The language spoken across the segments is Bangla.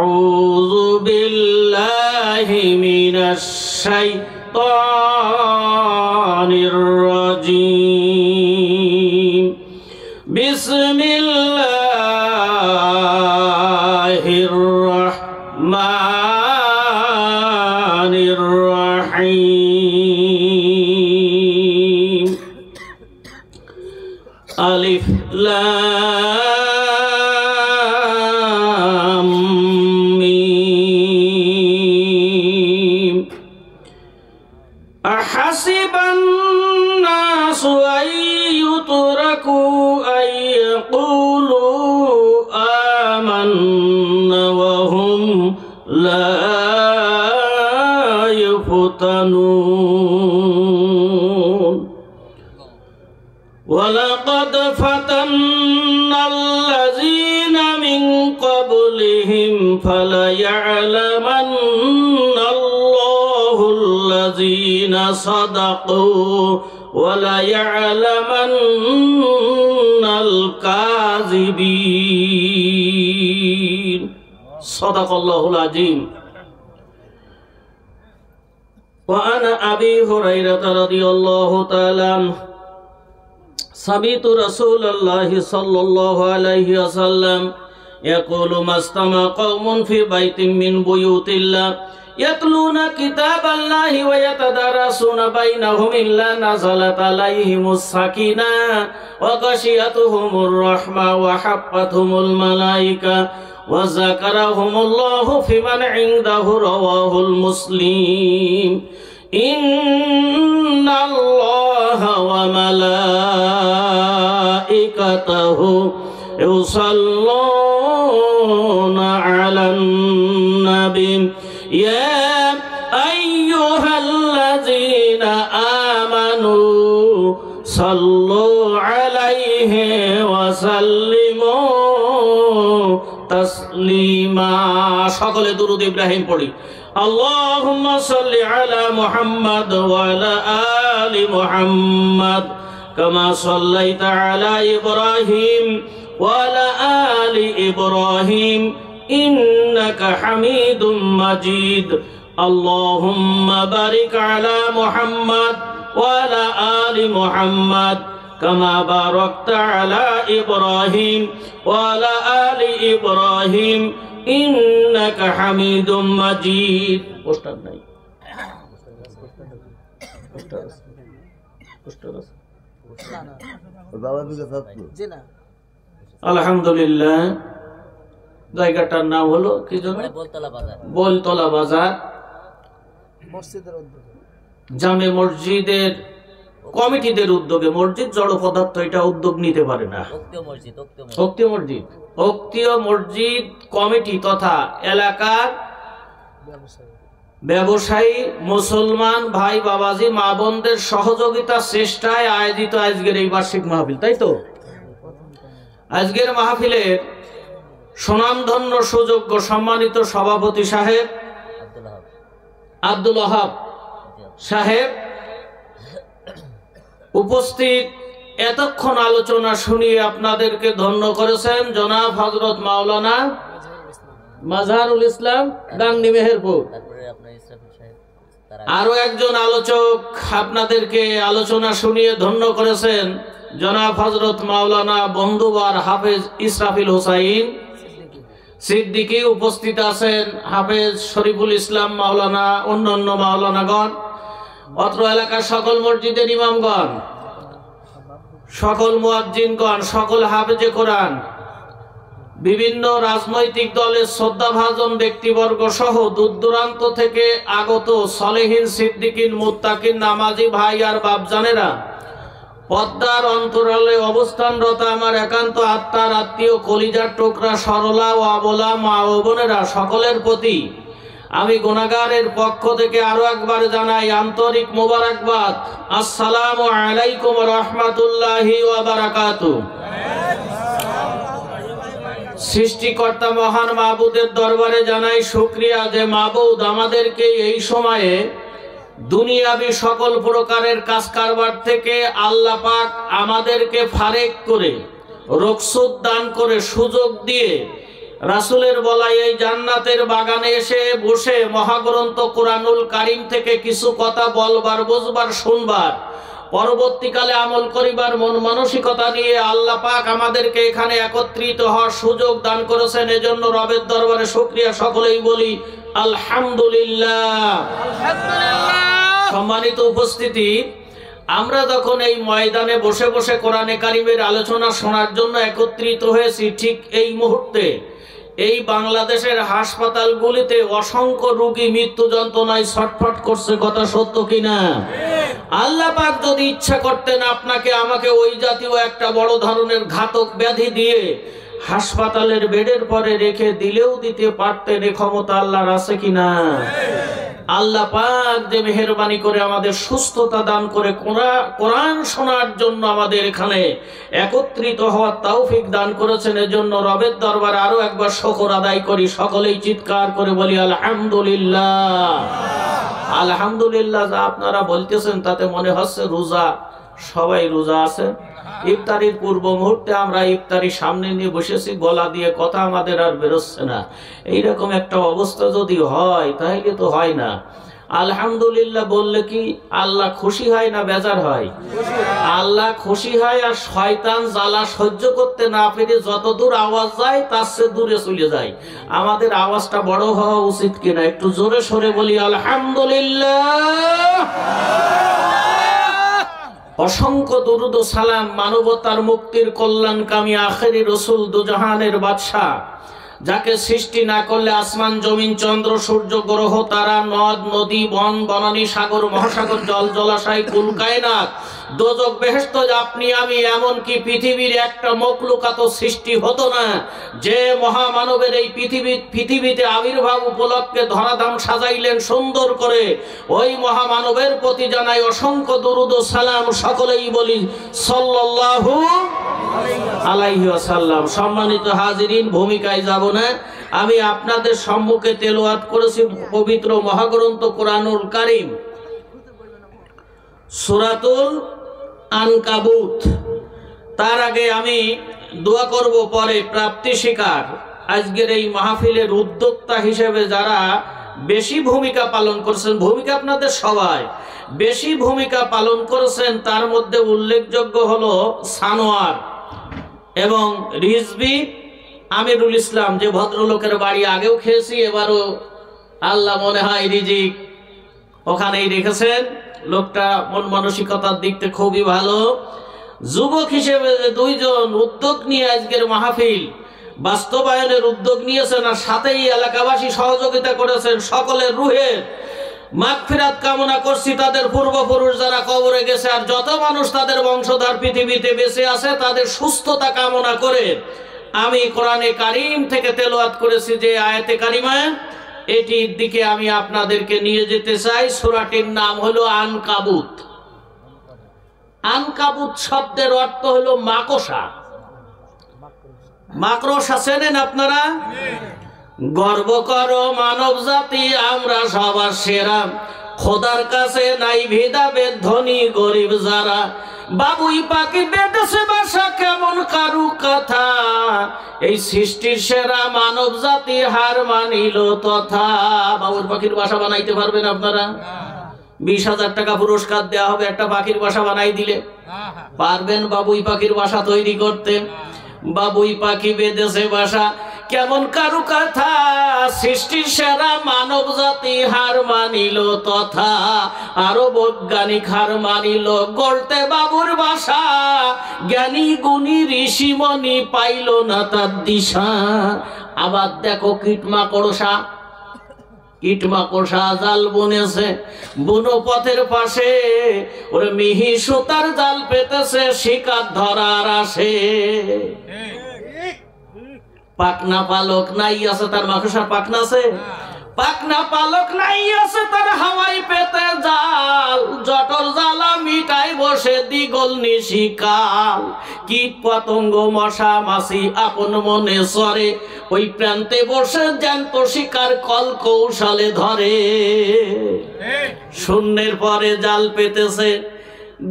আউযু বিল্লাহি মিনাশ শাইতানির রাজীম। বিসমিল্লাহির রাহমানির রাহিম। আলিফ লাম মিম। আহাসিবান নাসু আইয়ুতরাকু আইয়াকুলু আমান্না ওয়া হুম লা ইফতানুন। ওয়ালাকাদ ফাতান্নাল্লাযীনা মিন ক্বাবলিহিম ফালায়া'লামান্নাল্লাহুল্লাযীনা সাদাকু ওয়ালায়া'লামান্নাল কাযিবিন। সাদাকাল্লাহুল আযীম। وعن أبي هريرة رضي الله تعالى عنه سمعت رسول الله صلى الله عليه وسلم يقول ما استمع قوم في بيت من بيوت الله يتلون كتاب الله ويتدارسون بينهم إلا نزلت عليهم السكينة وغشيتهم الرحمة وحفتهم الملائكة وذكرهم الله في من عنده رواه المسلم. إن الله وملائكته يصلون على النبي يا أيها الذين آمنوا صلوا عليه وسلموا تسليما. সকলে দুরূদ ইব্রাহিম পড়ি। আল্লাহুম্মা সাল্লি আলা মুহাম্মাদ ওয়া আলা আলি মুহাম্মাদ কামা সাল্লাইতা আলা ইব্রাহিম ওয়া আলা আলি ইব্রাহিম ইন্নাকা হামিদুম মাজিদ। আল্লাহুম্মা বারিক আলা মুহাম্মাদ ওয়া আলা আলি মুহাম্মাদ كما باركت على إبراهيم وعلى آل إبراهيم إنك حميد مجيد. আলহামদুলিল্লাহ। জায়গাটার নাম হলো কি জানো? বলতলা বাজার। জামে মসজিদের কমিটিদের উদ্যোগে, মসজিদ জড় পদার্থ, এটা উদ্যোগ নিতে পারে না। উক্তীয় মসজিদ কমিটি তথা এলাকার ব্যবসায়ী মুসলমান ভাই বাবাজি মা বোনদের সহযোগিতা চেষ্টায় আয়োজিত আজকের এই বার্ষিক মাহফিল, তাই তো? আজকের মাহফিলের সুনামধন্য সুযোগ্য সম্মানিত সভাপতি সাহেব আব্দুল ওয়াহাব সাহেব উপস্থিত এতক্ষণ আলোচনা শুনিয়ে আপনাদেরকে ধন্য করেছেন জনাব হযরত মাওলানা মাজহারুল ইসলাম ডাংনি মেহেরপুর। আরো একজন আলোচক আপনাদেরকে আলোচনা শুনিয়ে ধন্য করেছেন জনাব হযরত মাওলানা বন্ধুবার হাফেজ ইসরাফিল হোসাইন সিদ্দিকী। উপস্থিত আছেন হাফেজ শরীফুল ইসলাম মাওলানা, অন্যান্য মাওলানাগণ, অত্র এলাকার সকল মসজিদের ইমামগণ, সকল মুয়াজ্জিনগণ, সকল হাফেজে কোরআন, বিভিন্ন রাজনৈতিক দলের শ্রদ্ধাভাজন ব্যক্তিবর্গ সহ দূর দূরান্ত থেকে আগত সলেহীন সিদ্দিকিন মুত্তাকিন নামাজি ভাই আর বাপজানেরা, পদ্মার অন্তরালে অবস্থানরত আমার একান্ত আত্মার আত্মীয় কলিজার টুকরা সরলা ও আবলা মা ও বোনেরা, সকলের প্রতি আমি গুনাহগারের পক্ষ থেকে আরো একবার জানাই আন্তরিক মোবারকবাদ। আসসালামু আলাইকুম ওয়া রাহমাতুল্লাহি ওয়া বারাকাতুহু। সৃষ্টিকর্তা মহান মাবুদের দরবারে জানাই শুকরিয়া যে মাবুদ আমাদেরকে এই সময়ে দুনিয়াবি সকল প্রকারের কাজ কারবার থেকে আল্লাহ পাক আমাদেরকে ফারেক করে, রুখসত দান করে, সুযোগ দিয়ে রাসূলের বলা এই জান্নাতের বাগানে এসে বসে মহাগ্রন্থ কোরআনুল কারীম থেকে কিছু কথা বলবার, বুঝবার, শুনবার, পরবর্তীকালে আমল করিবার মন মানসিকতা নিয়ে আল্লাহ পাক আমাদেরকে এখানে একত্রিত হওয়ার সুযোগ দান করেছেন। এজন্য রবের দরবারে শুকরিয়া সকলেই বলি আলহামদুলিল্লাহ। সম্মানিত উপস্থিতি, আমরা যখন এই ময়দানে বসে বসে কোরআনে কারিমের আলোচনা শোনার জন্য একত্রিত হয়েছি, ঠিক এই মুহূর্তে এই বাংলাদেশের হাসপাতালগুলিতে অসংখ্য রোগী মৃত্যু যন্ত্রণায় ছটফট করছে। কথা সত্য কিনা? আল্লাহ পাক যদি ইচ্ছা করতেন আপনাকে আমাকে ওই জাতীয় একটা বড় ধরনের ঘাতক ব্যাধি দিয়ে হাসপাতালের বেডের পরে রেখে দিলেও দিতে পারতেন। এ ক্ষমতা আল্লাহর আছে কিনা? আল্লাহ পাক যে মেহেরবানি করে আমাদের সুস্থতা দান করে কোরআন শোনার জন্য আমাদের এখানে একত্রিত হওয়ার তৌফিক দান করেছেন, এজন্য রবের দরবারে আরো একবার শুকর আদায় করি। সকলেই চিৎকার করে বলি আলহামদুলিল্লাহ। আলহামদুলিল্লাহ। যা আপনারা বলতেছেন তাতে মনে হচ্ছে রোজা, সবাই রোজা আছে। ইফতারির পূর্ব মুহূর্তে আমরা ইফতারি সামনে নিয়ে বসেছি, গলা দিয়ে কথা আমাদের আর বেরোচ্ছে না। এইরকম একটা অবস্থা যদি হয় তাহলে তো হয় না। আলহামদুলিল্লাহ বললে কি আল্লাহ খুশি হয় না বেজার হয়? আল্লাহ খুশি হয়, আর শয়তান জ্বালা সহ্য করতে না পেরে যত দূর আওয়াজ যায় তার চেয়ে দূরে চলে যায়। আমাদের আওয়াজটা বড় হওয়া উচিত কিনা? একটু জোরে সরে বলি আলহামদুলিল্লাহ। অসংখ্য দরুদ ও সালাম মানবতার মুক্তির কল্যাণকামী আখেরি রসুল, দুজাহানের বাদশাহ, যাকে সৃষ্টি না করলে আসমান জমিন চন্দ্র সূর্য গ্রহ তারা নদ নদী বন বনানী সাগর মহাসাগর জল জলাশয় কুল কায়নাত দোজক বেহেশত আপনি আমি এমনকি পৃথিবীর একটা মখলুকাত সৃষ্টি হতো না যে মহামানবের এই পৃথিবীতে আবির্ভাব উপলক্ষে ধরাধাম সাজাইলেন সুন্দর করে। ওই মহামানবের প্রতি জানাই অসংখ্য দরুদ ও সালাম। সকলেই বলি সাল্লাল্লাহু আলাইহি ওয়াসাল্লাম। সম্মানিত হাজিরিন, ভূমিকায় যাব না, আমি আপনাদের সম্মুখে তেলাওয়াত করেছি পবিত্র মহাগ্রন্থ কোরআনুল কারীম, সূরাতুল আনকাবুত। তার আগে আমি দোয়া করব, পরে প্রাপ্তি শিকার আজকের এই মাহফিলের উদ্যোক্তা হিসেবে যারা বেশি ভূমিকা পালন করছেন, ভূমিকা আপনাদের সবাই বেশি ভূমিকা পালন করেছেন, তার মধ্যে উল্লেখযোগ্য হলো সানোয়ার এবং রিজভী আমিরুল ইসলাম, যে ভদ্রলোকের বাড়ি আগেও খেয়েছি, এবারও আল্লাহ মনে হয় রিজিক ওখানেই রেখেছেন। লোকটা মন মানসিকতার দিক থেকে খুবই ভালো। যুবক হিসেবে দুইজন উদ্যোগ নিয়ে আজকের মাহফিল বাস্তবায়নের উদ্যোগ নিয়েছেন, আর সাথেই এলাকাবাসী সহযোগিতা করেছেন। সকলের রুহের মাগফিরাত কামনা করছি, তাদের পূর্বপুরুষ যারা কবরে গেছে আর যত মানুষ তাদের বংশধর পৃথিবীতে বেঁচে আছে তাদের সুস্থতা কামনা করে আমি কোরআনে কারীম থেকে তেলাওয়াত করেছি যে আয়াতে কারিমা, এটির দিকে আমি আপনাদেরকে নিয়ে যেতে চাই। সূরাটির নাম হলো আনকাবুত। আনকাবুত শব্দের অর্থ হলো মাকড়সা। মাকড়সা চেনেন আপনারা? গর্ব করো মানব জাতি আমরা সবার সেরা, খোদার কাছে নাই ভেদাভেদ ধনী গরিব যারা, বাবুই পাখি বেঁধেছে বাসা কেমন কারু কথা, এই সৃষ্টির সেরা মানব জাতি হার মানিল তথা। বাবুর পাখির বাসা বানাইতে পারবেন আপনারা? 20,000 টাকা পুরস্কার দেওয়া হবে একটা পাখির বাসা বানাই দিলে। পারবেন বাবুই পাখির বাসা তৈরি করতে? বাবুই পাখি বেঁধেছে বাসা কেমন কারু কথা, সৃষ্টির সেরা মানব জাতি হার মানিল তথা, আরো বৈজ্ঞানিক হার মানিল গড়তে বাবুর বাসা, জ্ঞানী গুণী ঋষি মনি পাইল না তার দিশা। আবার দেখো কীটমাকড়সা, কীটমাকড়সা জাল বুনেছে বুনো পথের পাশে, ওরে মিহি সুতার জাল পেতেছে শিকার ধরার আসে। পাকনা পালক নাই আছে তার মাকড়সার পাকনা আছে, পাকনা পালক নাই আছে তার হাওয়াই পেতে জাল, জটর জ্বালা মিটাই বসে দিগল নিশিকাল, কীট পতঙ্গ মশা মাছি আপন মনে সরে, ওই প্রান্তে বসে জ্যান্ত শিকার কল কৌশলে ধরে। শূন্যের পরে জাল পেতেছে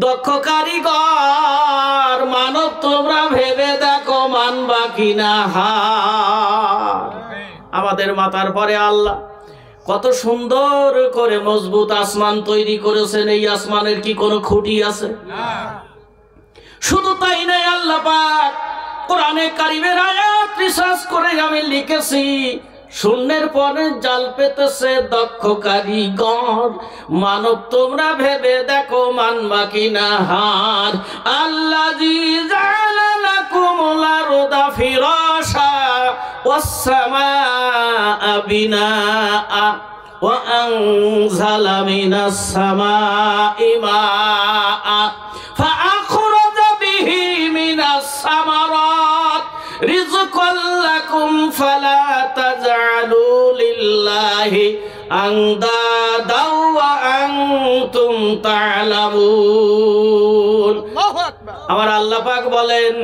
দক্ষ কারিগর, মানব তোমরা ভেবে দেখো মানবা কিনা হার। আমাদের মাথার পরে আল্লাহ কত সুন্দর করে মজবুত আসমান তৈরি করেছেন। এই আসমানের কি কোনো খুঁটি আছে? শুধু তাই নাই, আল্লাহ পাক কোরআনে কারিমের আয়াত রিসার্চ করে আমি লিখেছি, শূন্যের পরে জাল পেতেছে দক্ষ কারিগর। মানব তোমরা ভেবে দেখো মানবা কিনা হার। আল্লাযী জাআলা লাকুমুল আরদা ফিরাশা ওয়াস সামাআ বিনাআ ওয়া আনজালা মিনাস সামাই মাআ ফাআখরাজা বিহি মিনাস সামারাত রিজকাল লাকুম ফালা তাজআলু লিল্লাহি আনদাদা ওয়া আনতুম তা'লামুন। আমার আল্লাহ পাক বলেন,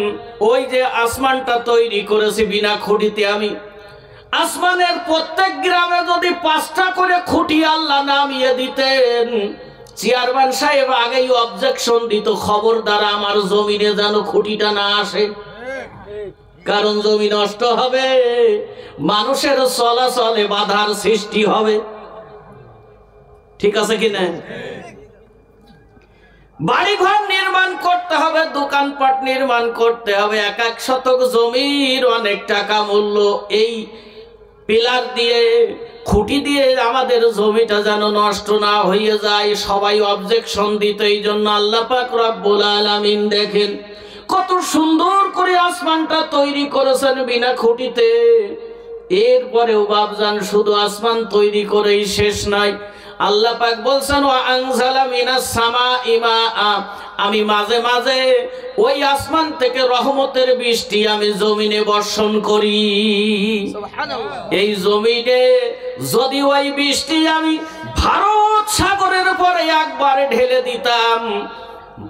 ওই যে আসমানটা তৈরি করেছি বিনা খুঁটিতে আমি, আসমানের প্রত্যেক গ্রামে যদি 5টা করে খুঁটি আল্লাহ নামিয়ে দিতেন, চেয়ারম্যান সাহেব আগেই অবজেকশন দিত, খবরদার আমার জমিনে যেন খুঁটিটা না আসে, কারণ জমি নষ্ট হবে, মানুষের চলাচলে বাধার সৃষ্টি হবে। ঠিক আছে কিনা? বাড়িঘর নির্মাণ করতে হবে, দোকানপাট নির্মাণ করতে হবে, 1 শতক জমির অনেক টাকা মূল্য। এই পিলার দিয়ে খুঁটি দিয়ে আমাদের জমিটা যেন নষ্ট না হয়ে যায়, সবাই অবজেকশন দিত। এই জন্য আল্লাহ পাক রব্বুল আলামিন দেখেন কত সুন্দর করে আসমানটা তৈরি করেছেন বিনা খুঁটিতে। এরপরেও বাপজান শুধু আসমান তৈরি করেই শেষ নাই, আল্লাহ পাক বলছেন ওয়া আনজালা মিনাস সামাই মাআ, আমি মাঝে মাঝে ওই আসমান থেকে রহমতের বৃষ্টি আমি জমিনে বর্ষণ করি। এই জমিনে যদি ওই বৃষ্টি আমি ভারত সাগরের পরে একবারে ঢেলে দিতাম,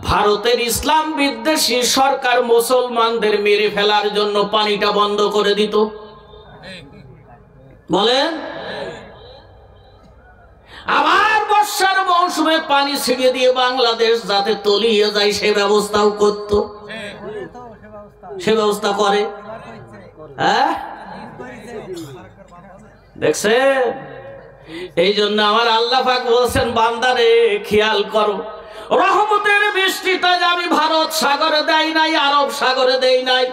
ভারতের ইসলাম বিদ্বেষী সরকার মুসলমানদের মেরে ফেলার জন্য পানিটা বন্ধ করে দিত। বলেন, আবার বর্ষার মৌসুমে পানি ছিড়ে দিয়ে বাংলাদেশ যাতে তলিয়ে যায় সে ব্যবস্থাও করত। সে ব্যবস্থা করে, হ্যাঁ দেখছে। এই জন্য আমার আল্লাহ পাক বলছেন, বান্দারে খেয়াল করো, রহমতের বৃষ্টিটা যে আমি ভারত সাগরে দেই নাই, আরব সাগরে দেই নাই,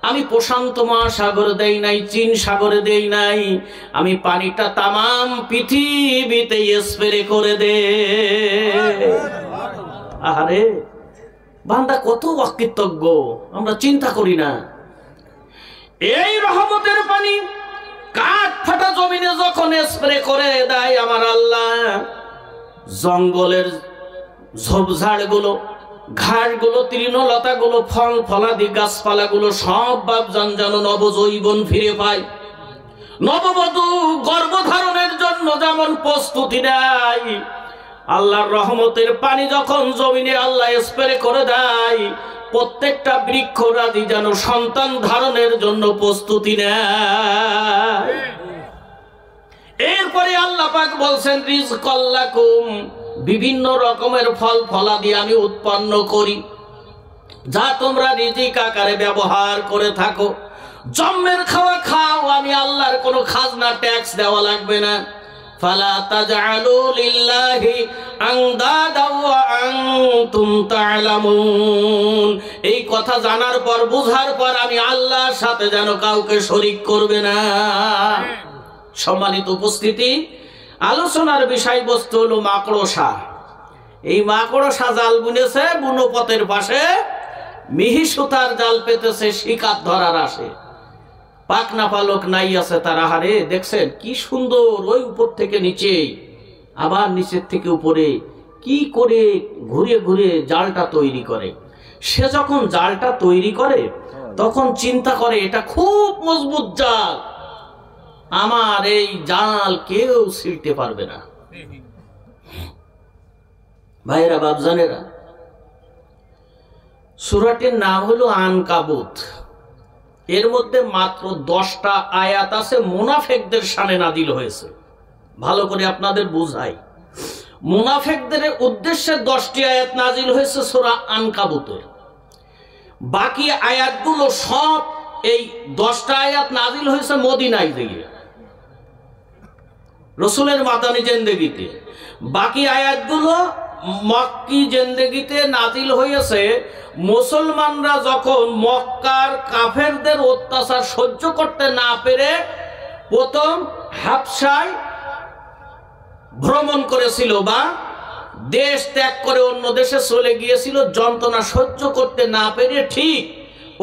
আমি প্রশান্ত মহাসাগরে দেই নাই, চীন সাগরে দেই নাই, আমি পানিটা তামাম পৃথিবীতে স্প্রে করে দে। আরে বান্দা কত অকৃতজ্ঞ, আমরা চিন্তা করি না। এই রহমতের পানি কাঠ ফাটা জমিনে যখন স্প্রে করে দেয় আমার আল্লাহ, জঙ্গলের ঝোপঝাড়গুলো, ঘাসগুলো, তৃণলতাগুলো, ফল ফলাদি গাছপালাগুলো সব বাপজান যেন নবজৈবন ফিরে পায়। নববধূ গর্ভধারণের জন্য যেমন প্রস্তুতি নেয়, আল্লাহর রহমতের পানি যখন জমিনে আল্লাহ স্প্রে করে দেয়, প্রত্যেকটা বৃক্ষরাজি যেন সন্তান ধারণের জন্য প্রস্তুতি নেয়। এরপরে আল্লাহ পাক বলছেন, রিজকাল লাকুম, বিভিন্ন রকমের ফল ফলাদি আমি উৎপন্ন করি, যা তোমরা রিজিক আকারে ব্যবহার করে থাকো। জন্মের খাওয়া খাও, আমি আল্লাহর কোনো খাজনা ট্যাক্স দেওয়া লাগবে না। ফালা তাজআলু লিল্লাহি আনদাদা ওয়া আনতুম তা'লামুন, এই কথা জানার পর, বুঝার পর আমি আল্লাহর সাথে যেন কাউকে শরীক করবে না। সম্মানিত উপস্থিতি, আলোচনার বিষয়বস্তু হলো মাকড়সা। এই মাকড়সা জাল বুনেছে বুনোপথের পাশে, মিহি সুতার জাল পেতেছে শিকার ধরার আসে। পাকনা পালক নাই আছে তার। আহারে দেখছেন কি সুন্দর, ওই উপর থেকে নিচে, আবার নিচের থেকে উপরে, কি করে ঘুরে ঘুরে জালটা তৈরি করে। সে যখন জালটা তৈরি করে তখন চিন্তা করে এটা খুব মজবুত জাল, আমার এই জাল কেউ ছিঁড়তে পারবে না। ভাইরা বাপজানেরা, সূরাটির নাম হলো আনকাবুত। এর মধ্যে মাত্র 10টা আয়াত আছে, মুনাফিকদের শানে নাজিল হয়েছে। ভালো করে আপনাদের বুঝাই, মুনাফিকদের উদ্দেশ্যে 10টি আয়াত নাজিল হয়েছে সূরা আনকাবুতের। বাকি আয়াতগুলো সব, এই 10টা আয়াত নাজিল হয়েছে মদিনায় গিয়ে। রসুলের মাদানী জিন্দেগিতে। বাকি আয়াতগুলো মক্কি জিন্দেগিতে নাজিল হয়েছে মুসলমানরা যখন মক্কার কাফেরদের অত্যাচার সহ্য করতে না পেরে প্রথম হাবশায় ভ্রমণ করেছিল বা দেশ ত্যাগ করে অন্য দেশে চলে গিয়েছিল, যন্ত্রণা সহ্য করতে না পেরে ঠিক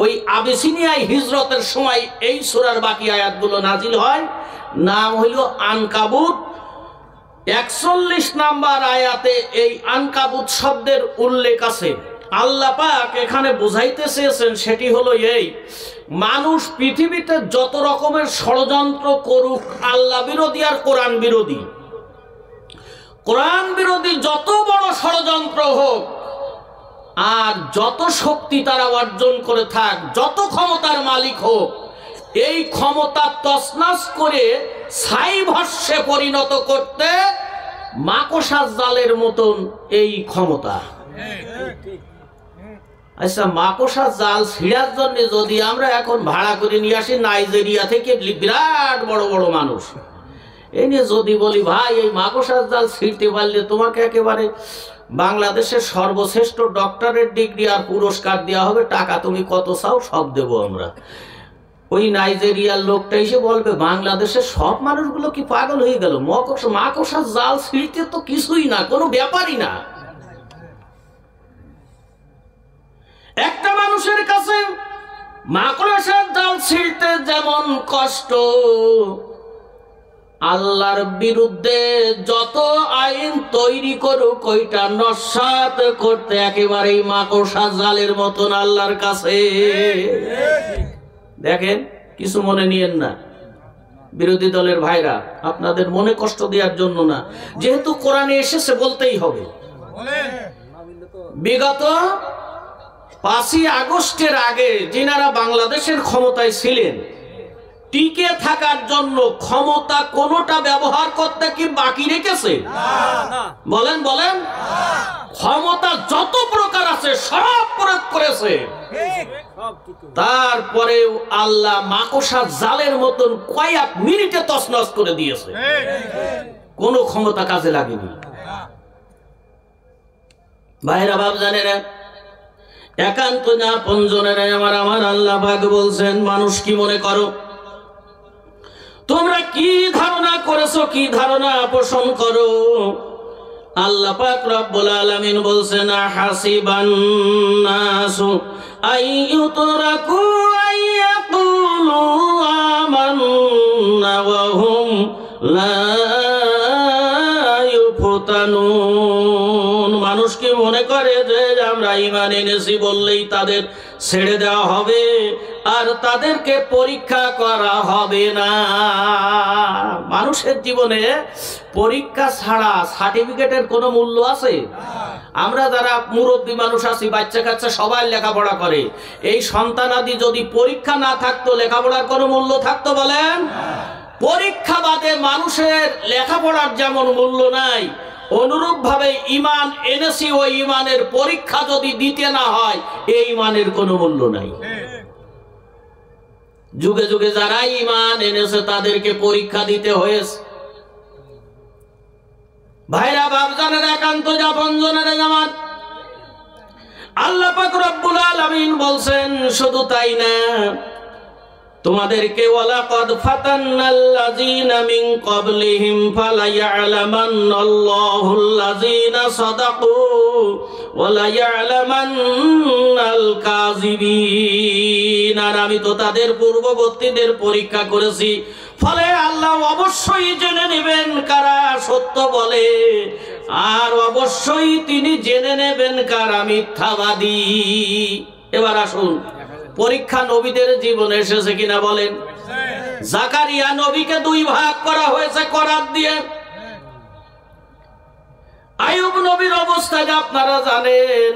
ওই আবিসিনিয়ায় হিজরতের সময় এই সূরার বাকি আয়াতগুলো নাজিল হয়। নাম হইল আনকাবুত। 41 নাম্বার আয়াতে এই আনকাবুত শব্দের উল্লেখ আছে। আল্লাহ পাক এখানে বুঝাইতে চেয়েছেন সেটি হলো এই, মানুষ পৃথিবীতে যত রকমের ষড়যন্ত্র করুক, আল্লাহ বিরোধী আর কোরআন বিরোধী, কোরআন বিরোধী যত বড় ষড়যন্ত্র হোক আর যত শক্তি তারা অর্জন করে থাক, যত ক্ষমতার মালিক হোক, এই ক্ষমতা তছনছ করে ছাই ভস্মে পরিণত করতে মাকড়সার জালের মতন এই ক্ষমতা। আচ্ছা, মাকড়সার জাল ছিঁড়ার জন্য যদি আমরা এখন ভাড়া করে নিয়ে আসি নাইজেরিয়া থেকে বিরাট বড় বড় মানুষ, এই নিয়ে যদি বলি ভাই এই মাকড়সার জাল ছিঁড়তে পারলে তোমাকে একেবারে বাংলাদেশের সর্বশ্রেষ্ঠ ডক্টরেট ডিগ্রি আর পুরস্কার দেওয়া হবে, টাকা তুমি কত চাও সব দেবো আমরা। ওই নাইজেরিয়ার লোকটা এসে বলবে বাংলাদেশের সব মানুষগুলো কি পাগল হয়ে গেল, মাকড়সার জাল ছিঁড়তে তো কিছুই না, কোনো ব্যাপারই না। একটা মানুষের কাছে মাকড়সার জাল ছিঁড়তে যেমন কষ্ট, আল্লাহর বিরুদ্ধে যত আইন তৈরি করুক ওইটা নস্যাৎ করতে একেবারেই মাকড়সার জালের মতন আল্লাহর কাছে। দেখেন, কিছু মনে নিয়েন না বিরোধী দলের ভাইরা, আপনাদের মনে কষ্ট দেওয়ার জন্য না, যেহেতু কোরআনে এসেছে বলতেই হবে। বিগত 5ই আগস্টের আগে যিনারা বাংলাদেশের ক্ষমতায় ছিলেন, টিকে থাকার জন্য ক্ষমতা কোনটা ব্যবহার করতে কি বাকি রেখেছে? বলেন বলেন, ক্ষমতা যত প্রকার আছে সব প্রয়োগ করেছে। তারপরেও আল্লাহ মাকড়সার জালের মতন কয়েক মিনিটে তছনছ করে দিয়েছে, কোন ক্ষমতা কাজে লাগেনি। ভাইরা বাপ জানে না, একান্ত না পঞ্জনেরা আমার আল্লাহ পাক বলছেন, মানুষ কি মনে করো, তোমরা কি ধারণা করেছো, কি ধারণা পোষণ করো? আল্লাহ পাক রব্বুল আলামিন বলছেন, হাসিবান নাসু আইয়ুতরাকু আইয়াকুলু আমান্না ওয়া হুম লা ইউফতানুন। মানুষ কি মনে করে যে আমরা ঈমান এনেছি বললেই তাদের ছেড়ে দেওয়া হবে আর তাদেরকে পরীক্ষা করা হবে না? মানুষের জীবনে পরীক্ষা ছাড়া সার্টিফিকেটের কোনো মূল্য আছে? আমরা যারা মুরব্বী মানুষ আছি, বাচ্চা কাচ্চা সবাই লেখাপড়া করে, এই সন্তানাদি যদি পরীক্ষা না থাকতো লেখাপড়ার কোনো মূল্য থাকতো বলেন? পরীক্ষা বাদে মানুষের লেখাপড়ার যেমন মূল্য নাই, অনুরূপ ভাবে ঈমান এনেছি ওই ঈমানের পরীক্ষা যদি দিতে না হয় এই ঈমানের কোনো মূল্য নাই। যুগে যুগে যারা ঈমান এনেছে তাদেরকে পরীক্ষা দিতে হয়েছে। ভাইরা বাপজানের একান্ত আপনজনের জামাত, আল্লাহ পাক রব্বুল আলামিন বলছেন, শুধু তাই না, তোমাদেরকে ওয়ালাকাদ ফাতান্নাল্লাযীনা মিন ক্বাবলিহিম ফালায়ালামান্নাল্লাহুল্লাযীনা সাদাকু ওয়া লায়ালামান্নাল কাযিবিন। আর আমি তো তাদের পূর্ববর্তীদের পরীক্ষা করেছি, ফলে আল্লাহ অবশ্যই জেনে নেবেন কারা সত্য বলে, আর অবশ্যই তিনি জেনে নেবেন কারা মিথ্যাবাদী। এবার আসুন, পরীক্ষা নবীদের জীবনে এসেছে কিনা বলেন? জাকারিয়া নবীকে 2 ভাগ করা হয়েছে করাত দিয়ে। আইয়ুব নবীর অবস্থা আপনারা জানেন,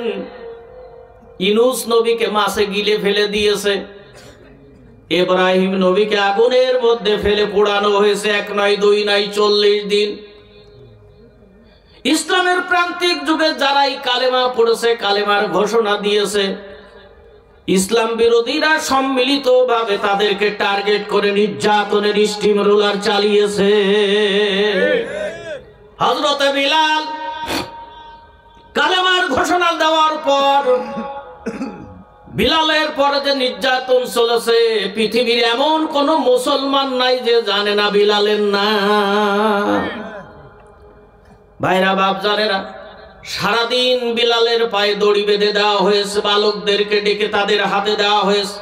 ইউনূস নবীকে মাছে গিলে ফেলে দিয়েছে, ইব্রাহিম নবীকে আগুনের মধ্যে ফেলে পোড়ানো হয়েছে, 1 নয় 2 নয় 40 দিন। ইসলামের প্রান্তিক যুগে যারাই কালেমা পড়েছে, কালেমার ঘোষণা দিয়েছে, ইসলাম বিরোধীরা সম্মিলিত ভাবে তাদেরকে টার্গেট করে নির্যাতনের স্টিম রোলার চালিয়েছে। হযরতে বিলাল কালেমার ঘোষণা দেওয়ার পর বিলালের পরে যে নির্যাতন চলেছে, পৃথিবীর এমন কোন মুসলমান নাই যে জানে না বিলালের নাম। ভাইরা বাপ জানেরা, সারাদিন বিলালের পায়ে দড়ি বেঁধে দেওয়া হয়েছে, বালকদেরকে ডেকে তাদের হাতে দেওয়া হয়েছে।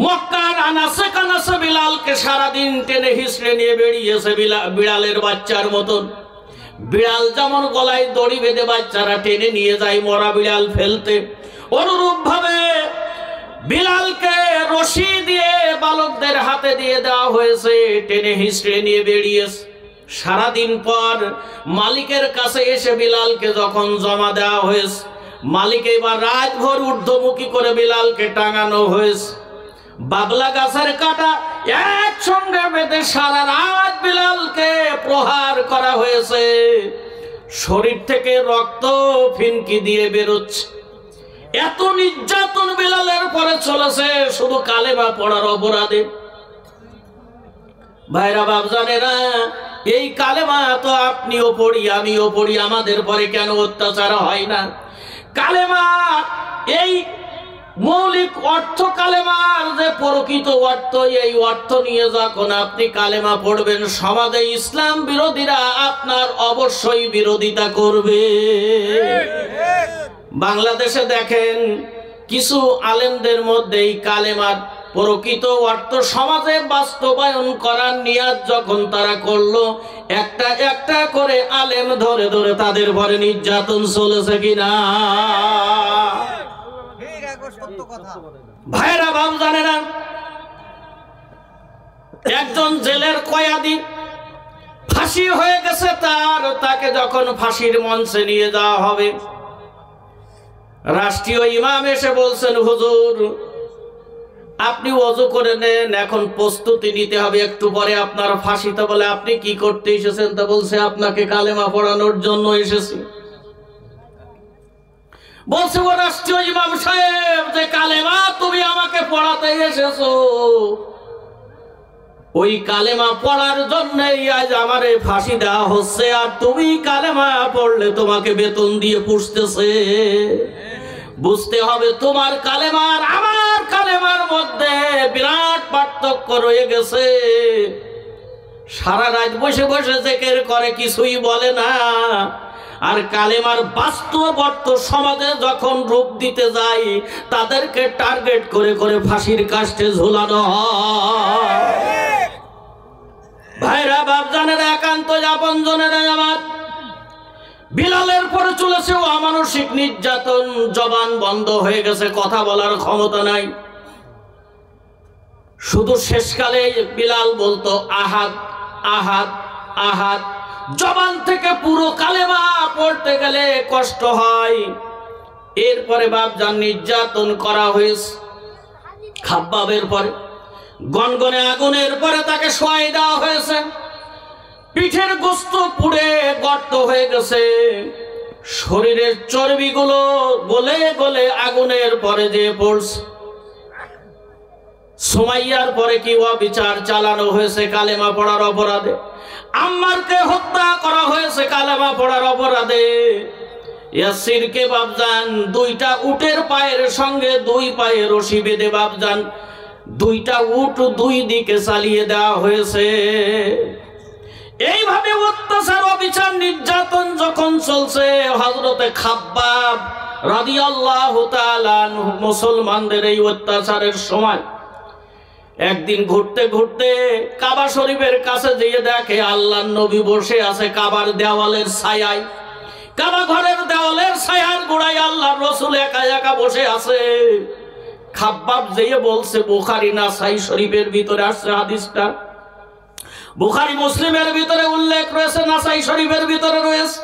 মক্কার আনাসে কানাসে বিলালকে সারাদিন টেনে হিসড়ে নিয়ে বেরিয়েছে বিড়ালের বাচ্চার মতন। বিড়াল যেমন গলায় দড়ি বেঁধে বাচ্চারা টেনে নিয়ে যায় মরা বিড়াল ফেলতে, অনুরূপ ভাবে বিলালকে রশি দিয়ে বালকদের হাতে দিয়ে দেওয়া হয়েছে, টেনে হিসড়ে নিয়ে বেরিয়েছে। সারাদিন পর মালিকের কাছে এসে বিলালকে যখন জমা দেওয়া হয়েছে, মালিক এবার রাতভর ঊর্ধ্বমুখী করে বিলালকে টাঙানো হয়েছে। বাবলা গাছের কাটা একসঙ্গে বেঁধে সারা রাত বিলালকে প্রহার করা হয়েছে। শরীর থেকে রক্ত ফিনকি দিয়ে বেরোচ্ছে। এত নির্যাতন বিলালের পরে চলেছে শুধু কালেমা পড়ার অপরাধে। ভাইরা বাপ জানেরা, এই কালেমা তো আপনিও পড়ি আমিও পড়ি, আমাদের পরে কেন অত্যাচার হয় না? কালেমা এই মৌলিক অর্থ, কালেমার যে প্রকৃত অর্থ, এই অর্থ নিয়ে যখন আপনি কালেমা পড়বেন, সমাজে ইসলাম বিরোধীরা আপনার অবশ্যই বিরোধিতা করবে। বাংলাদেশে দেখেন কিছু আলেমদের মধ্যে এই কালেমার প্রকৃত অর্থ সমাজে বাস্তবায়ন করার নিয়াত যখন তারা করলো, একটা একটা করে আলেম ধরে ধরে তাদের পরে নির্যাতন চলেছে কিনা? ভাইরা বাপ জানে না, একজন জেলের কয়েদি ফাঁসি হয়ে গেছে, তাকে যখন ফাঁসির মঞ্চে নিয়ে যাওয়া হবে, রাষ্ট্রীয় ইমাম এসে বলছেন, হুজুর আপনি ওযু করে নেন, এখন প্রস্তুতি নিতে হবে, একটু পরে আপনার ফাঁসি। তো বলে আপনি কি করতে এসেছেন? তা বলছে আপনাকে কালেমা পড়ানোর জন্য এসেছি। বলছে ও রাষ্ট্রীয় ইমাম সাহেব, যে কালেমা তুমি আমাকে পড়াতে এসেছো, ওই কালেমা পড়ার জন্যই আজ আমারে ফাঁসি দেওয়া হচ্ছে, আর তুমি কালেমা পড়লে তোমাকে বেতন দিয়ে পুষতেছে। বুঝতে হবে তোমার কালেমার আমার কালেমার মধ্যে বিরাট পার্থক্য রয়ে গেছে। সারা রাত বসে বসে জিকির করে, কিছুই বলে না। আর কালেমার বাস্তব অর্থ সমাজে যখন রূপ দিতে যায়, তাদেরকে টার্গেট করে করে ফাঁসির কাস্টে ঝুলানো হয়। ভাইরা বাপ জানেরা, একান্ত আপন জনেরা আমার, বিলালের পরে চলেছে অমানসিক নির্যাতন। জবান বন্ধ হয়ে গেছে, কথা বলার ক্ষমতা নাই। শুধু শেষকালে বিলাল বলতো আহাদ আহাদ আহাদ। জবান থেকে পুরো কালেমা পড়তে গেলে কষ্ট হয়। এরপরে বাপজান নির্যাতন করা হয়েছে। খাব্বাবের পরে গনগনে আগুনের পরে তাকে শোয়াই দেওয়া হয়েছে। পিঠের গোস্ত পুড়ে গর্ত হয়ে গেছে, শরীরের চর্বিগুলো গলে গলে আগুনের পরে যে পড়ছে। সুমাইয়ার পরে কি অবিচার চালানো হয়েছে কালেমা পড়ার অপরাধে। আম্মারকে হত্যা করা হয়েছে কালেমা পড়ার অপরাধে। ইয়াসিরকে বাপজান দুইটা উটের পায়ের সঙ্গে দুই পায়ে রশি বেঁধে বাপজান দুইটা উট দুই দিকে চালিয়ে দেওয়া হয়েছে। এইভাবে অত্যাচার অবিচার নির্যাতন যখন চলছে, হযরতে খাব্বাব রাদিয়াল্লাহু তাআলা আনহু মুসলমানদের এই অত্যাচারের সময় একদিন ঘুরতে ঘুরতে কাবা শরীফের কাছে যেয়ে দেখে আল্লাহর নবী বসে আছে কাবার দেওয়ালের ছায়ায়। কাবা ঘরের দেওয়ালের ছায়ার গোড়ায় আল্লাহর রাসূল একা একা বসে আছে। খাব্বাব যেয়ে বলছে, বুখারী নাসাই শরীফের ভিতরে আসছে হাদিসটা, বুখারী মুসলিমের ভিতরে উল্লেখ রয়েছে, নাসাই শরীফের ভিতরে রয়েছে।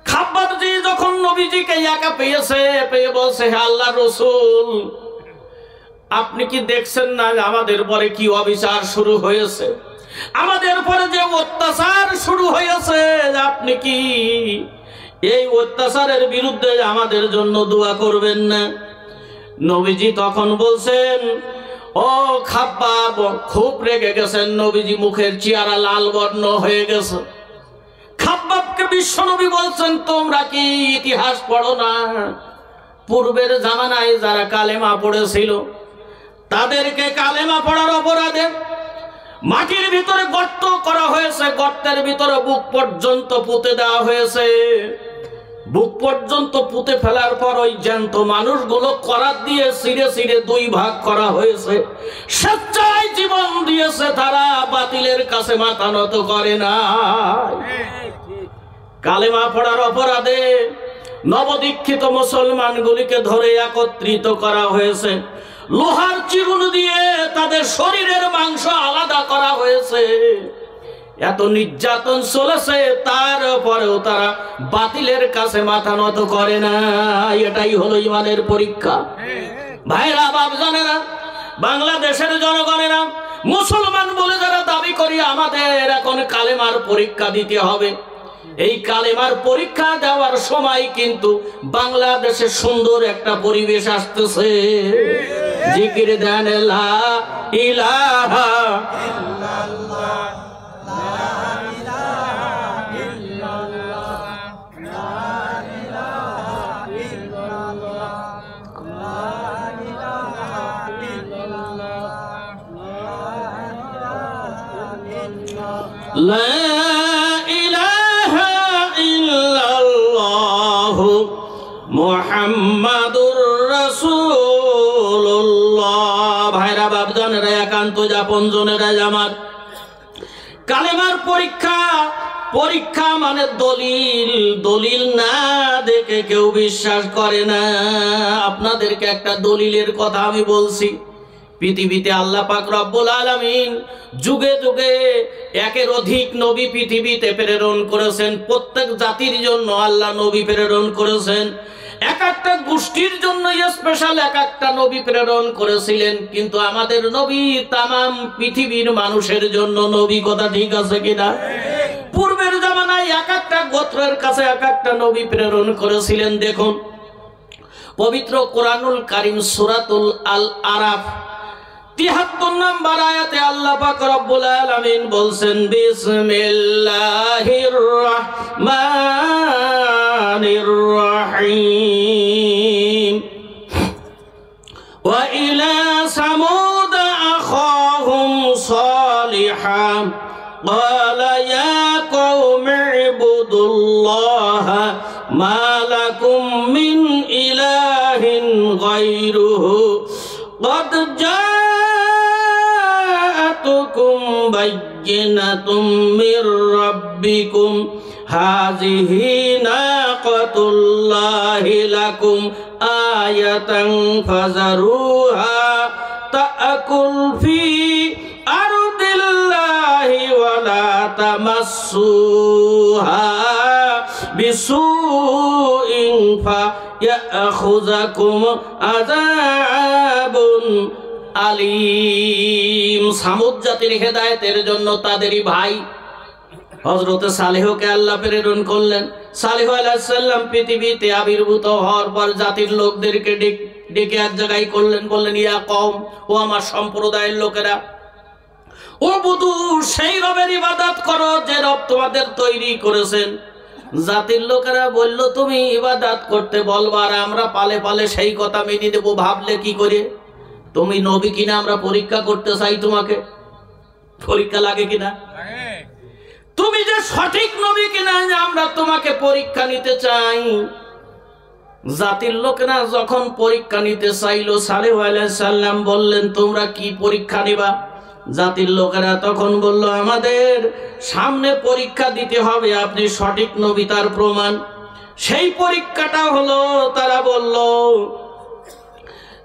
খাব্বাব জি যখন নবীজিকে একা পেয়েছে, পেয়ে বলছে, হে আল্লাহর রাসূল, আপনি কি দেখছেন না আমাদের পরে কি অবিচার শুরু হয়েছে, আমাদের পরে যে অত্যাচার শুরু হয়েছে, আপনি কি এই অত্যাচারের বিরুদ্ধে আমাদের জন্য দোয়া করবেন না? নবীজি তখন বলছেন, ও খাব্বাব, খুব রেগে গেছেন নবীজি, মুখের চেহারা লাল বর্ণ হয়ে গেছে। খাব্বাবকে বিশ্বনবী বলছেন, তোমরা কি ইতিহাস পড়ো না? পূর্বের জামানায় যারা কালেমা পড়েছিল তাদেরকে কালেমা পড়ার অপরাধে মাটির ভিতরে গর্ত করা হয়েছে, গর্তের ভিতরে বুক পর্যন্ত পুঁতে দেওয়া হয়েছে। বুক পর্যন্ত পুঁতে ফেলার পর ওই জ্যান্ত মানুষগুলো করাত দিয়ে ছিঁড়ে ছিঁড়ে দুই ভাগ করা হয়েছে। স্বেচ্ছায় জীবন দিয়েছে, তারা বাতিলের কাছে মাথা নত করে না। কালেমা পড়ার অপরাধে নবদীক্ষিত মুসলমানগুলিকে ধরে একত্রিত করা হয়েছে, লোহার চিরুন দিয়ে তাদের শরীরের মাংস আলাদা করা হয়েছে। এত নির্যাতন চলেছে, তারপরেও তারা বাতিলের কাছে মাথা নত করে না। এটাই হলো ইমানের পরীক্ষা। ভাইরা, বাপজানেরা, বাংলাদেশের জনগণেরা, মুসলমান বলে যারা দাবি করি, আমাদের এখন কালেমার পরীক্ষা দিতে হবে। এই কালেমার পরীক্ষা দেওয়ার সময় কিন্তু বাংলাদেশে সুন্দর একটা পরিবেশ আসতেছে। জিকির দেন লা ইলাহা ইল্লাল্লাহ, লা ইলাহা ইল্লাল্লাহ, লা ইলাহা ইল্লাল্লাহ, লা ইলাহা ইল্লাল্লাহ, লা ইলাহা ইল্লাল্লাহ মুহাম্মাদুর রাসূলুল্লাহ। ভাইরা, বাপজানেরা, একান্ত যাপন জনেরা আমার, কালেমার পরীক্ষা, পরীক্ষা মানে দলিল, দলিল না দেখে কেউ বিশ্বাস করে না। আপনাদেরকে একটা দলিলের কথা আমি বলছি। পৃথিবীতে আল্লাহ পাক রব্বুল আলামিন যুগে যুগে একের অধিক নবী পৃথিবীতে প্রেরণ করেছেন। প্রত্যেক জাতির জন্য আল্লাহ নবী প্রেরণ করেছেন। এক একটা গোষ্ঠীর জন্য স্পেশাল এক একটা নবী প্রেরণ করেছিলেন। কিন্তু আমাদের নবী তামাম পৃথিবীর মানুষের জন্য নবী। কথা ঠিক আছে কিনা? পূর্বের জামানায় এক একটা গোত্রের কাছে এক একটা নবী প্রেরণ করেছিলেন। দেখুন, পবিত্র কোরআনুল কারীম সূরাতুল আল আরাফ ৭৩ নম্বর আয়াতে আল্লাহ পাক রব্বুল আলামিন বলছেন, বিসমিল্লাহির রাহমানির রাহিম, ওয়া ইলা সামুদ আখাহুম সালিহান ক্বালা ইয়া কওমি ইবুদুল্লাহা মা লাকুম মিন ইলাহিন গায়রুহু قد جاءتكم بينة من ربكم هذه ناقة الله لكم آية فذروها تأكل في أرض الله ولا تمسوها بسوء فيأخذكم عذاب আলিম। সামুদ জাতির হেদায়েতের জন্য তাদেরই ভাই হযরত সালেহকে আল্লাহ প্রেরণ করলেন। সালেহ আলাইহিস সালাম পৃথিবীতে আবির্ভূত হওয়ার পর জাতির লোকদেরকে ডেকে এক জায়গায় করলেন, বললেন, ইয়া কওম, ও আমার সম্প্রদায়ের লোকেরা, ও বুধু, সেই রবের ইবাদত করো যে রব তোমাদের তৈরি করেছেন। জাতির লোকেরা বলল, তুমি ইবাদত করতে বলবা আর আমরা পালে পালে সেই কথা মেনে নেব, ভাবলে কি করে? তুমি নবী কিনা আমরা পরীক্ষা করতে চাই, তোমাকে পরীক্ষা লাগে কিনা? তুমি যে সঠিক নবী কিনা আমরা তোমাকে পরীক্ষা নিতে চাই। জাতির লোকেরা যখন পরীক্ষা নিতে চাইল, সালেহ আলাইহিস সালাম বললেন, তোমরা কি পরীক্ষা নিবা? জাতির লোকেরা তখন বলল, আমাদের সামনে পরীক্ষা দিতে হবে, আপনি সঠিক নবী তার প্রমাণ। সেই পরীক্ষাটা হলো, তারা বলল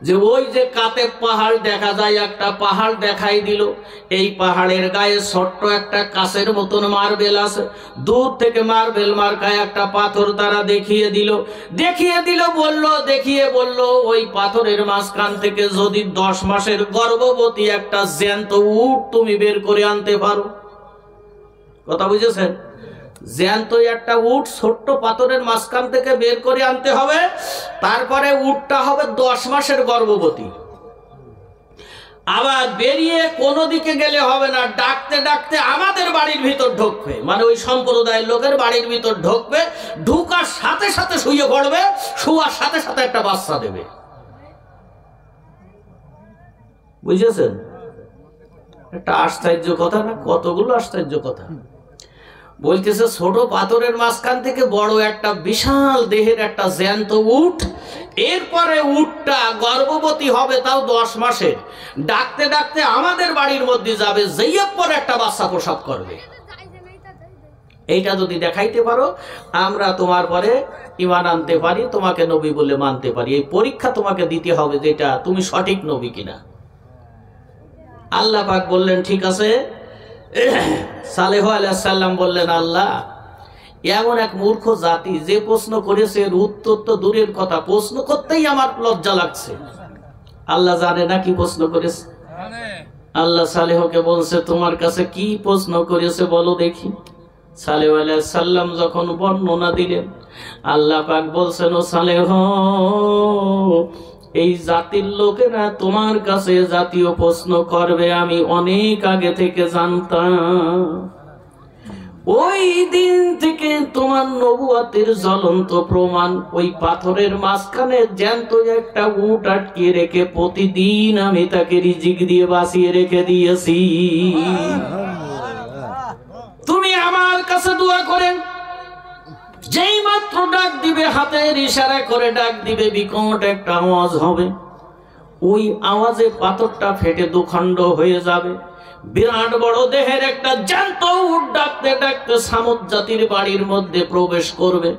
যে ওই যে কাতেব পাহাড় দেখা যায়, একটা পাহাড় দেখাই দিল, এই পাহাড়ের গায়ে ছোট্ট একটা কাঁচের মতন মার্বেল আছে, দূর থেকে মার্বেল মার্কায় একটা পাথর তারা দেখিয়ে দিল, বলল ওই পাথরের মাঝখান থেকে যদি 10 মাসের গর্ভবতী একটা জ্যান্ত উট তুমি বের করে আনতে পারো। কথা বুঝেছেন? জ্যান্ত একটা উট ছোট্ট পাথরের মাঝখান থেকে বের করে আনতে হবে, তারপরে উটটা হবে 10 মাসের গর্ভবতী। আবার বেরিয়ে কোনো দিকে গেলে হবে না, ডাকতে ডাকতে আমাদের বাড়ির ভিতর ঢুকবে, মানে ওই সম্প্রদায়ের লোকের বাড়ির ভিতর ঢুকবে, ঢুকার সাথে সাথে শুয়ে পড়বে, শুয়ার সাথে সাথে একটা বাচ্চা দেবে। বুঝেছেন? একটা আশ্চর্য কথা না? কতগুলো আশ্চর্য কথা বলতেছে। ছোট পাথরের মাঝখান থেকে বড় একটা বিশাল দেহের একটা জ্যান্ত উট, এরপরে উটটা গর্ভবতী হবে, তাও 10 মাসের, ডাকতে ডাকতে আমাদের বাড়ির মধ্যে যাবে, যেই পরে একটা বাচ্চা প্রসব করবে। এইটা যদি দেখাইতে পারো, আমরা তোমার পরে ঈমান আনতে পারি, তোমাকে নবী বলে মানতে পারি। এই পরীক্ষা তোমাকে দিতে হবে যেটা তুমি সঠিক নবী কিনা। আল্লাহ পাক বললেন ঠিক আছে। সালেহ আলাইহিস সালাম বললেন, আল্লাহ, এমন এক মূর্খ জাতি যে প্রশ্ন করেছে এর উত্তর তো দূরের কথা, প্রশ্ন করতেই আমার লজ্জা লাগছে। আল্লাহ জানে না কি প্রশ্ন করেছে। আল্লাহ সালেহকে বলছে, তোমার কাছে কি প্রশ্ন করেছে বলো দেখি। সালেহ আলাইহিস সালাম যখন বর্ণনা দিলেন, আল্লাহ পাক বলছেন, ও সালেহ, এই জাতির লোকেরা তোমার কাছে জাতীয় প্রশ্ন করবে আমি অনেক আগে থেকে জানতাম। ওই দিন থেকে তোমার নবুয়তের জ্বলন্ত প্রমাণ ওই পাথরের মাঝখানে জ্যান্ত একটা উট আটকিয়ে রেখে প্রতিদিন আমি তাকে রিজিক দিয়ে বাঁচিয়ে রেখে দিয়েছি। তুমি আমার কাছে দোয়া করেন, যেই মাত্র ডাক দিবে, হাতের ইশারা করে ডাক দিবে, বিকট একটা আওয়াজ হবে, ওই আওয়াজে পাথরটা ফেটে দুখণ্ড হয়ে যাবে। বিরাট বড় দেহের একটা জ্যান্ত উট ডাকতে ডাকতে সামুদ জাতির বাড়ির মধ্যে প্রবেশ করবে।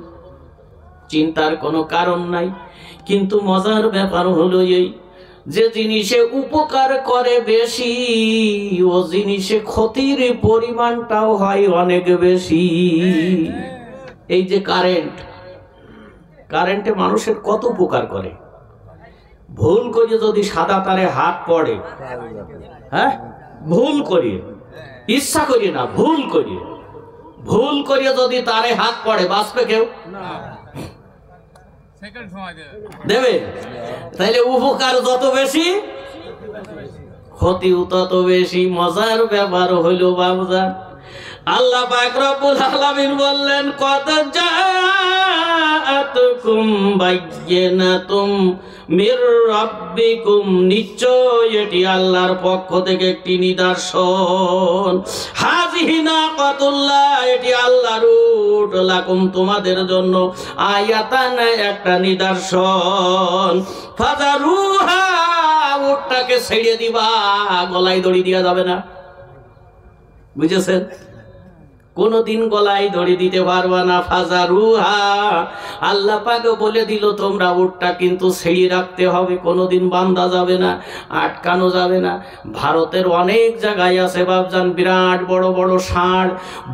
চিন্তার কোনো কারণ নাই, কিন্তু মজার ব্যাপার হলো এই, যে জিনিসে উপকার করে বেশি, ও জিনিসে ক্ষতির পরিমাণটাও হয় অনেক বেশি। এই যে কারেন্টে মানুষের কত উপকার করে। ভুল করে যদি সাদা তারে হাত পড়ে, হ্যাঁ, ভুল করিয়ে, ইচ্ছা করিয়ে না, ভুল করিয়ে যদি তারে হাত পড়ে, বাঁচবে কেউ? দেবে? তাইলে উপকার যত বেশি, ক্ষতিও তত বেশি। মজার ব্যাপার হইল বাবুজান, আল্লাহ পাক রব্বুল আলামিন বললেন, কদ জাআতুকুম বায়্যিনাতুম মির রাব্বিকুম, নিশ্চয় এটি আল্লাহর পক্ষ থেকে একটি নিদর্শন। হাযিহি নাকাতুল্লাহ, এটি আল্লাহর উট, লাকুম, তোমাদের জন্য, আয়াতান, একটা নিদর্শন। ফাযারুহা, উটটাকে ছেড়ে দিবা, গলায় দড়ি দেওয়া যাবে না। বুঝেছেন? কোনদিন গলায় দড়ি দিতে পারবা না। ফাজারুহা, আল্লাহ পাক বলে দিল, তোমরা উটটা কিন্তু ছেড়ে রাখতে হবে, কোনদিন বান্ধা যাবে না, আটকানো যাবে না। ভারতের অনেক জায়গায় আছে বাবজান বিরাট বড় বড় ষাঁড়,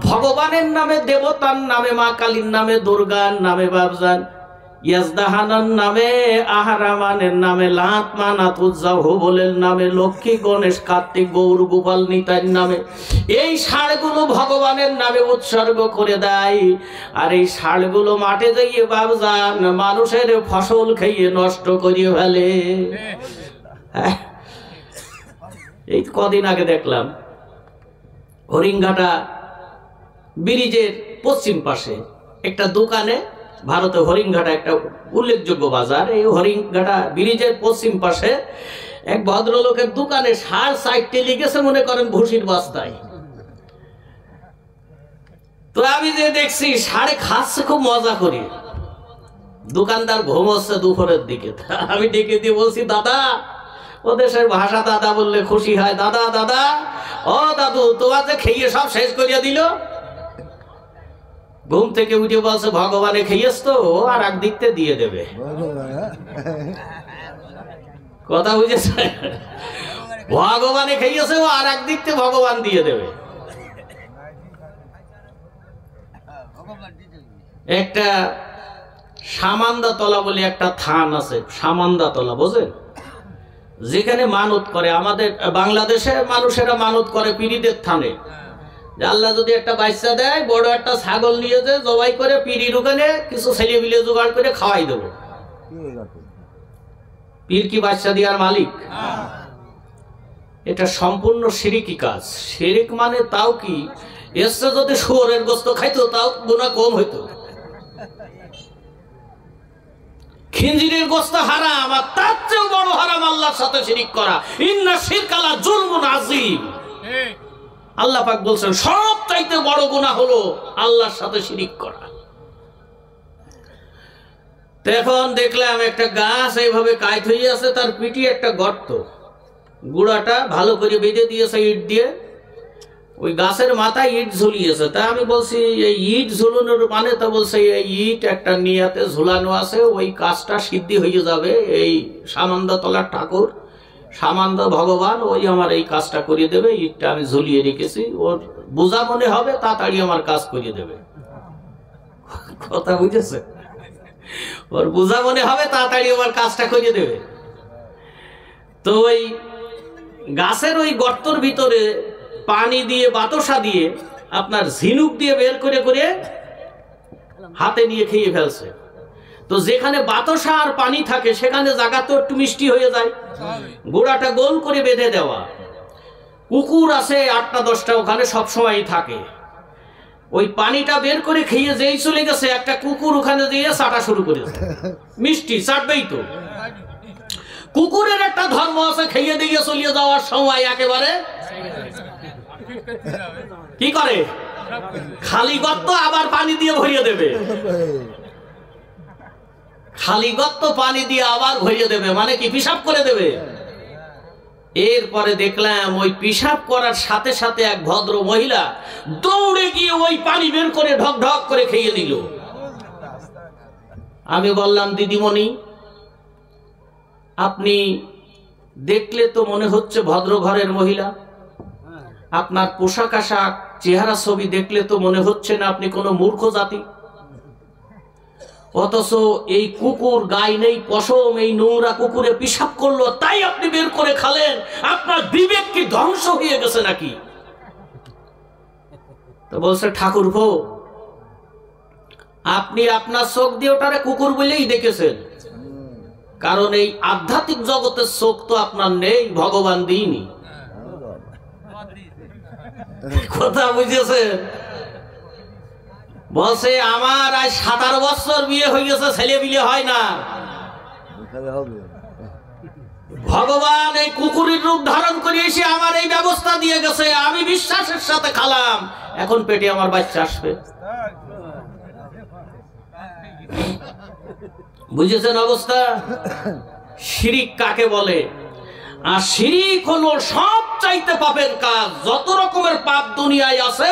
ভগবানের নামে, দেবতার নামে, মা কালীর নামে, দুর্গার নামে বাবজান, ইয়াজদাহানার নামে, আহারামানের নামে, লাত মানাত উজ্জা হুবলের নামে, লক্ষ্মী গণেশ কার্তিক গৌর গোপাল নিতাইর নামে এই ষাঁড়গুলো ভগবানের নামে উৎসর্গ করে দেয়। আর এই ষাঁড়গুলো মাঠে যাইয়ে বাবজান মানুষের ফসল খেয়ে নষ্ট করিয়ে ফেলে। এই কদিন আগে দেখলাম হরিংঘাটা ব্রিজের পশ্চিম পাশে একটা দোকানে, ভারতে হরিংঘাটা একটা উল্লেখযোগ্য বাজার, এই হরিংঘাটা ব্রিজের পশ্চিম পাশে এক ভদ্রলোকের দোকানে ষাঁড় 4টে লিখেছে, মনে করেন ভুসির বস্তায়। তো আমি যে দেখছি ষাঁড়ে খাচ্ছে খুব মজা করি, দোকানদার ঘুমোচ্ছে দুপুরের দিকে। আমি ডেকে দিয়ে বলছি, দাদা, ও দেশের ভাষা দাদা বললে খুশি হয়, দাদা দাদা, ও দাদু, তোমার যে খেয়ে সব শেষ করিয়া দিল। ঘুম থেকে উঠে বলছে, ভগবানে খেয়েছ তো, আর এক দিকতে দিয়ে দেবে। কথা বুঝেছে? ভগবানে খেয়েছে, ও আর এক দিকতে ভগবান দিয়ে দেবে। একটা সামান্দাতলা বলে একটা থান আছে, সামান্দাতলা, বোঝেন? যেখানে মানত করে, আমাদের বাংলাদেশে মানুষেরা মানত করে পীরিদের থানে, যে আল্লাহ যদি একটা বাচ্চা দেয়, বড় একটা ছাগল নিয়ে যে জবাই করে পীরির ওখানে কিছু ছেলে মিলে জোগাড় করে খাওয়াই দেব। পীর কি বাচ্চা দেওয়ার মালিক? এটা সম্পূর্ণ শিরিকি কাজ। শিরিক মানে তাও কি, এসে যদি শুয়োরের গোস্ত খাইতো তাও গুনাহ কম হইতো। খিনজিরের গোস্ত হারাম, আর তার চেয়েও বড় হারাম আল্লাহর সাথে শিরিক করা। ইন্না শিরকা লা যুলমুন আযীম। আল্লাহ পাক বলছেন সবচাইতে বড় গুনাহ হলো আল্লাহর সাথে শিরিক করা। এখন দেখলাম একটা গাছ এইভাবে কাইট হয়ে আছে, তার পিঠে একটা গর্ত, গুড়াটা ভালো করে বেঁধে দিয়েছে ইট দিয়ে, ওই গাছের মাথায় ইট ঝুলিয়েছে। তা আমি বলছি এই ইট ঝুলানোর মানে, তা বলছে এই ইট একটা নিয়াতে ঝুলানো আছে, ওই কাজটা সিদ্ধি হয়ে যাবে। এই সামান্য তলার ঠাকুর, সামান্য ভগবান, ওই আমার এই কাজটা করিয়ে দেবে। ইটটা আমি ঝুলিয়ে রেখেছি, ওর বোঝা মনে হবে, তাড়াতাড়ি আমার কাজ করিয়ে দেবে। কথা বুঝেছে? ওর বোঝা মনে হবে, তাড়াতাড়ি আমার কাজটা করিয়ে দেবে। তো ওই গাছের ওই গর্তর ভিতরে পানি দিয়ে, বাতাসা দিয়ে, আপনার ঝিনুক দিয়ে বের করে করে হাতে নিয়ে খেয়ে ফেলছে। তো যেখানে বাতাসা আর পানি থাকে সেখানে জায়গা তো একটু মিষ্টি হয়ে যায়। গোড়াটা গোল করে বেঁধে দেওয়া, কুকুর আছে 8টা 10টা ওখানে সবসময় থাকে। ওই পানিটা বের করে খেয়ে যেই চলে গেছে, একটা কুকুর ওখানে দিয়ে চাটা শুরু করেছে। মিষ্টি চাটবেই তো। কুকুরের একটা ধর্ম আছে, খেয়ে দিয়ে চলিয়ে যাওয়ার সময় একেবারে কি করে, খালি গর্ত আবার পানি দিয়ে ভরিয়ে দেবে। খালি গর্ত পানি দিয়ে আবার ভরিয়ে দেবে, মানে কি পিশাব করে দেবে। এরপরে দেখলাম ওই পিশাব করার সাথে সাথে এক ভদ্র মহিলা দৌড়ে গিয়ে ওই পানি বের করে ঢক ঢক করে খেয়ে নিল। আমি বললাম, দিদিমণি আপনি দেখলে তো মনে হচ্ছে ভদ্র ঘরের মহিলা, আপনার পোশাক আশাক, চেহারা ছবি দেখলে তো মনে হচ্ছে না আপনি কোনো মূর্খ জাতি। অথচ এই কুকুর, গায়ে নেই পশম, এই নোংরা কুকুরে পিশাব করলো, তাই আপনি বের করে খালেন। আপনার বিবেক কি ধ্বংস হয়ে গেছে নাকি? তো বলছে, ঠাকুর ভো, আপনি আপনার চোখ দিয়ে ওটারে কুকুর বলেই দেখেছেন, কারণ এই আধ্যাত্মিক জগতের চোখ তো আপনার নেই, ভগবান দিইনি। কথা বুঝেছেন? বলছে আমার আজ 17 বছর বিয়ে হয়ে গেছে, ছেলে বিয়ে হয় না। ভগবান এই কুকুরের রূপ ধারণ করে এসে আমার এই ব্যবস্থা দিয়ে গেছে, আমি বিশ্বাসের সাথে খালাম, এখন পেটে আমার বাচ্চা আসবে। বুঝেছেন অবস্থা? শিরিক কাকে বলে? আর শিরিক হলো সব চাইতে পাপের কাজ। যত রকমের পাপ দুনিয়ায় আছে,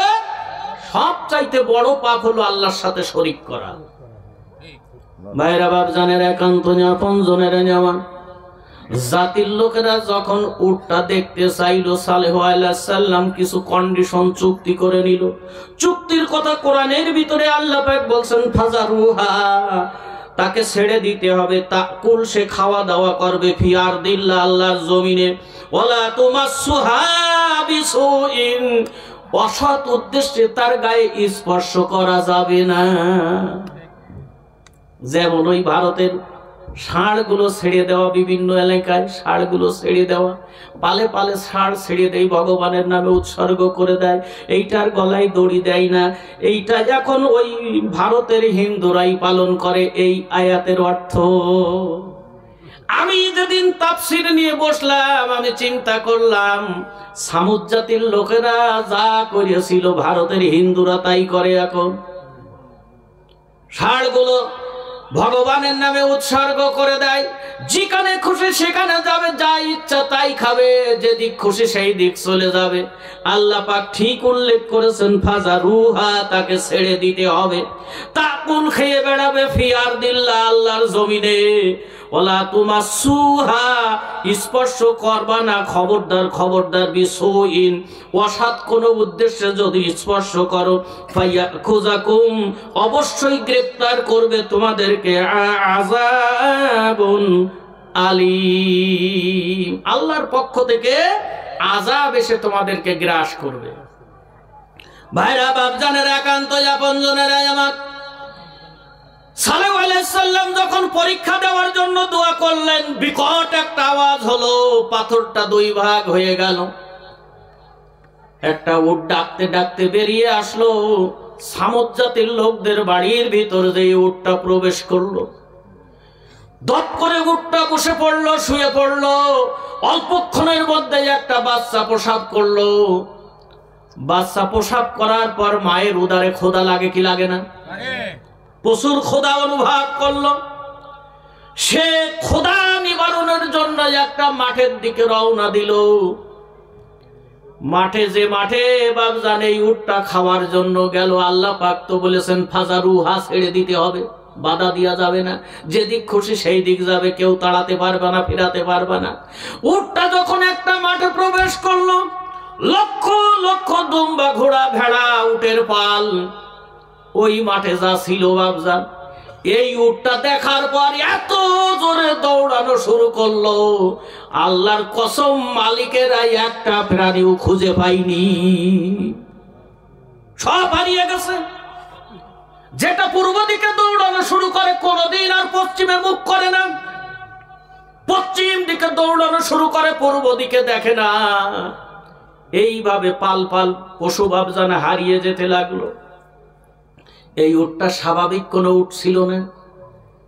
সব চাইতে বড় পাপ হলো আল্লাহর সাথে শরীক করা। ভাইরা বাপ জানের একান্ত আপন জনের নেওয়া। জাতির লোকেরা যখন উটটা দেখতে চাইল, সালেহ আলাইহিস সালাম কিছু কন্ডিশন চুক্তি করে নিল। চুক্তির কথা কোরআনের ভিতরে আল্লাহ পাক বলছেন, ফাজারুহা, তাকে ছেড়ে দিতে হবে, তাকুল, সে খাওয়া দাওয়া করবে, ফি আরদিল্লাহ, আল্লাহর জমিনে, ওয়ালা তুমাসসুহা বিসুইন, অসৎ উদ্দেশ্যে তার গায়ে স্পর্শ করা যাবে না। যেমন ওই ভারতের ষাঁড়গুলো ছেড়ে দেওয়া, বিভিন্ন এলাকায় ষাঁড়গুলো ছেড়ে দেওয়া, পালে পালে ষাঁড় ছেড়ে দেয়, ভগবানের নামে উৎসর্গ করে দেয়, এইটার গলায় দড়ি দেয় না। এইটা এখন ওই ভারতের হিন্দুরাই পালন করে। এই আয়াতের অর্থ আমি যেদিন তাফসীর নিয়ে বসলাম, আমি চিন্তা করলাম, সামুদ জাতির লোকেরা যা করেছিল ভারতের হিন্দুরা তাই করে এখন। ষাঁড়গুলো ভগবানের নামে উৎসর্গ করে দেয়, যেখানে খুশি সেখানে যাবে, যা ইচ্ছা তাই খাবে, যেদিক খুশি সেই দিক চলে যাবে। আল্লাহ পাক ঠিক উল্লেখ করেছেন, ফাজারুহা, তাকে ছেড়ে দিতে হবে, তাকুল, খেয়ে বেড়াবে, ফি আরদিল্লাহ, আল্লাহর জমিনে, ওয়ালা তুমাসসুহা, স্পর্শ করবা না, খবরদার খবরদার, বিসুইন, অসৎ কোনো উদ্দেশ্যে যদি স্পর্শ করো, ফায়াখুযাকুম, অবশ্যই গ্রেফতার করবে তোমাদেরকে, আযাবুন আলীম, আল্লাহর পক্ষ থেকে আযাব এসে তোমাদেরকে গ্রাস করবে। ভাইরা বাপজানের একান্ত আপনজনেরা আমার, সালেহ আলাইহিস সালাম যখন পরীক্ষা দেওয়ার জন্য দোয়া করলেন, বিকট একটা আওয়াজ হলো, পাথরটা দুই ভাগ হয়ে গেল। একটা উট ডাকতে ডাকতে বেরিয়ে আসলো। সামুদ জাতির লোকদের বাড়ির ভিতর যে উটটা প্রবেশ করলো, দপ করে উটটা বসে পড়লো, শুয়ে পড়লো। অল্পক্ষণের মধ্যে একটা বাচ্চা প্রসাব করলো। বাচ্চা প্রসাব করার পর মায়ের উদারে ক্ষুধা লাগে কি লাগে না? প্রচুর ক্ষুধা অনুভব করলো। সে ক্ষুধা নিবারণের জন্য একটা মাঠের দিকে রওনা দিল। মাঠে যে মাঠে বাপজান এই উটটা খাওয়ার জন্য গেল, আল্লাহ পাক তো বলেছেন ফাজারুহা, ছেড়ে দিতে হবে, বাধা দেওয়া যাবে না, যেদিক খুশি সেই দিক যাবে, কেউ তাড়াতে পারবে না, ফিরাতে পারবে না। উটটা যখন একটা মাঠে প্রবেশ করলো, লক্ষ লক্ষ দুম্বা, ঘোড়া, ভেড়া, উটের পাল ওই মাঠে যা ছিল বাপজান, এই উটটা দেখার পর এত জোরে দৌড়ানো শুরু করলো, আল্লাহর কসম মালিকেরা একটা প্রাণীও খুঁজে পাইনি, সব হারিয়ে গেছে। যেটা পূর্ব দিকে দৌড়ানো শুরু করে কোনদিন আর পশ্চিমে মুখ করে না, পশ্চিম দিকে দৌড়ানো শুরু করে পূর্ব দিকে দেখে না। এইভাবে পাল পাল পশু বাপজান হারিয়ে যেতে লাগলো। এই উটটা স্বাভাবিক কোনো উট ছিল না।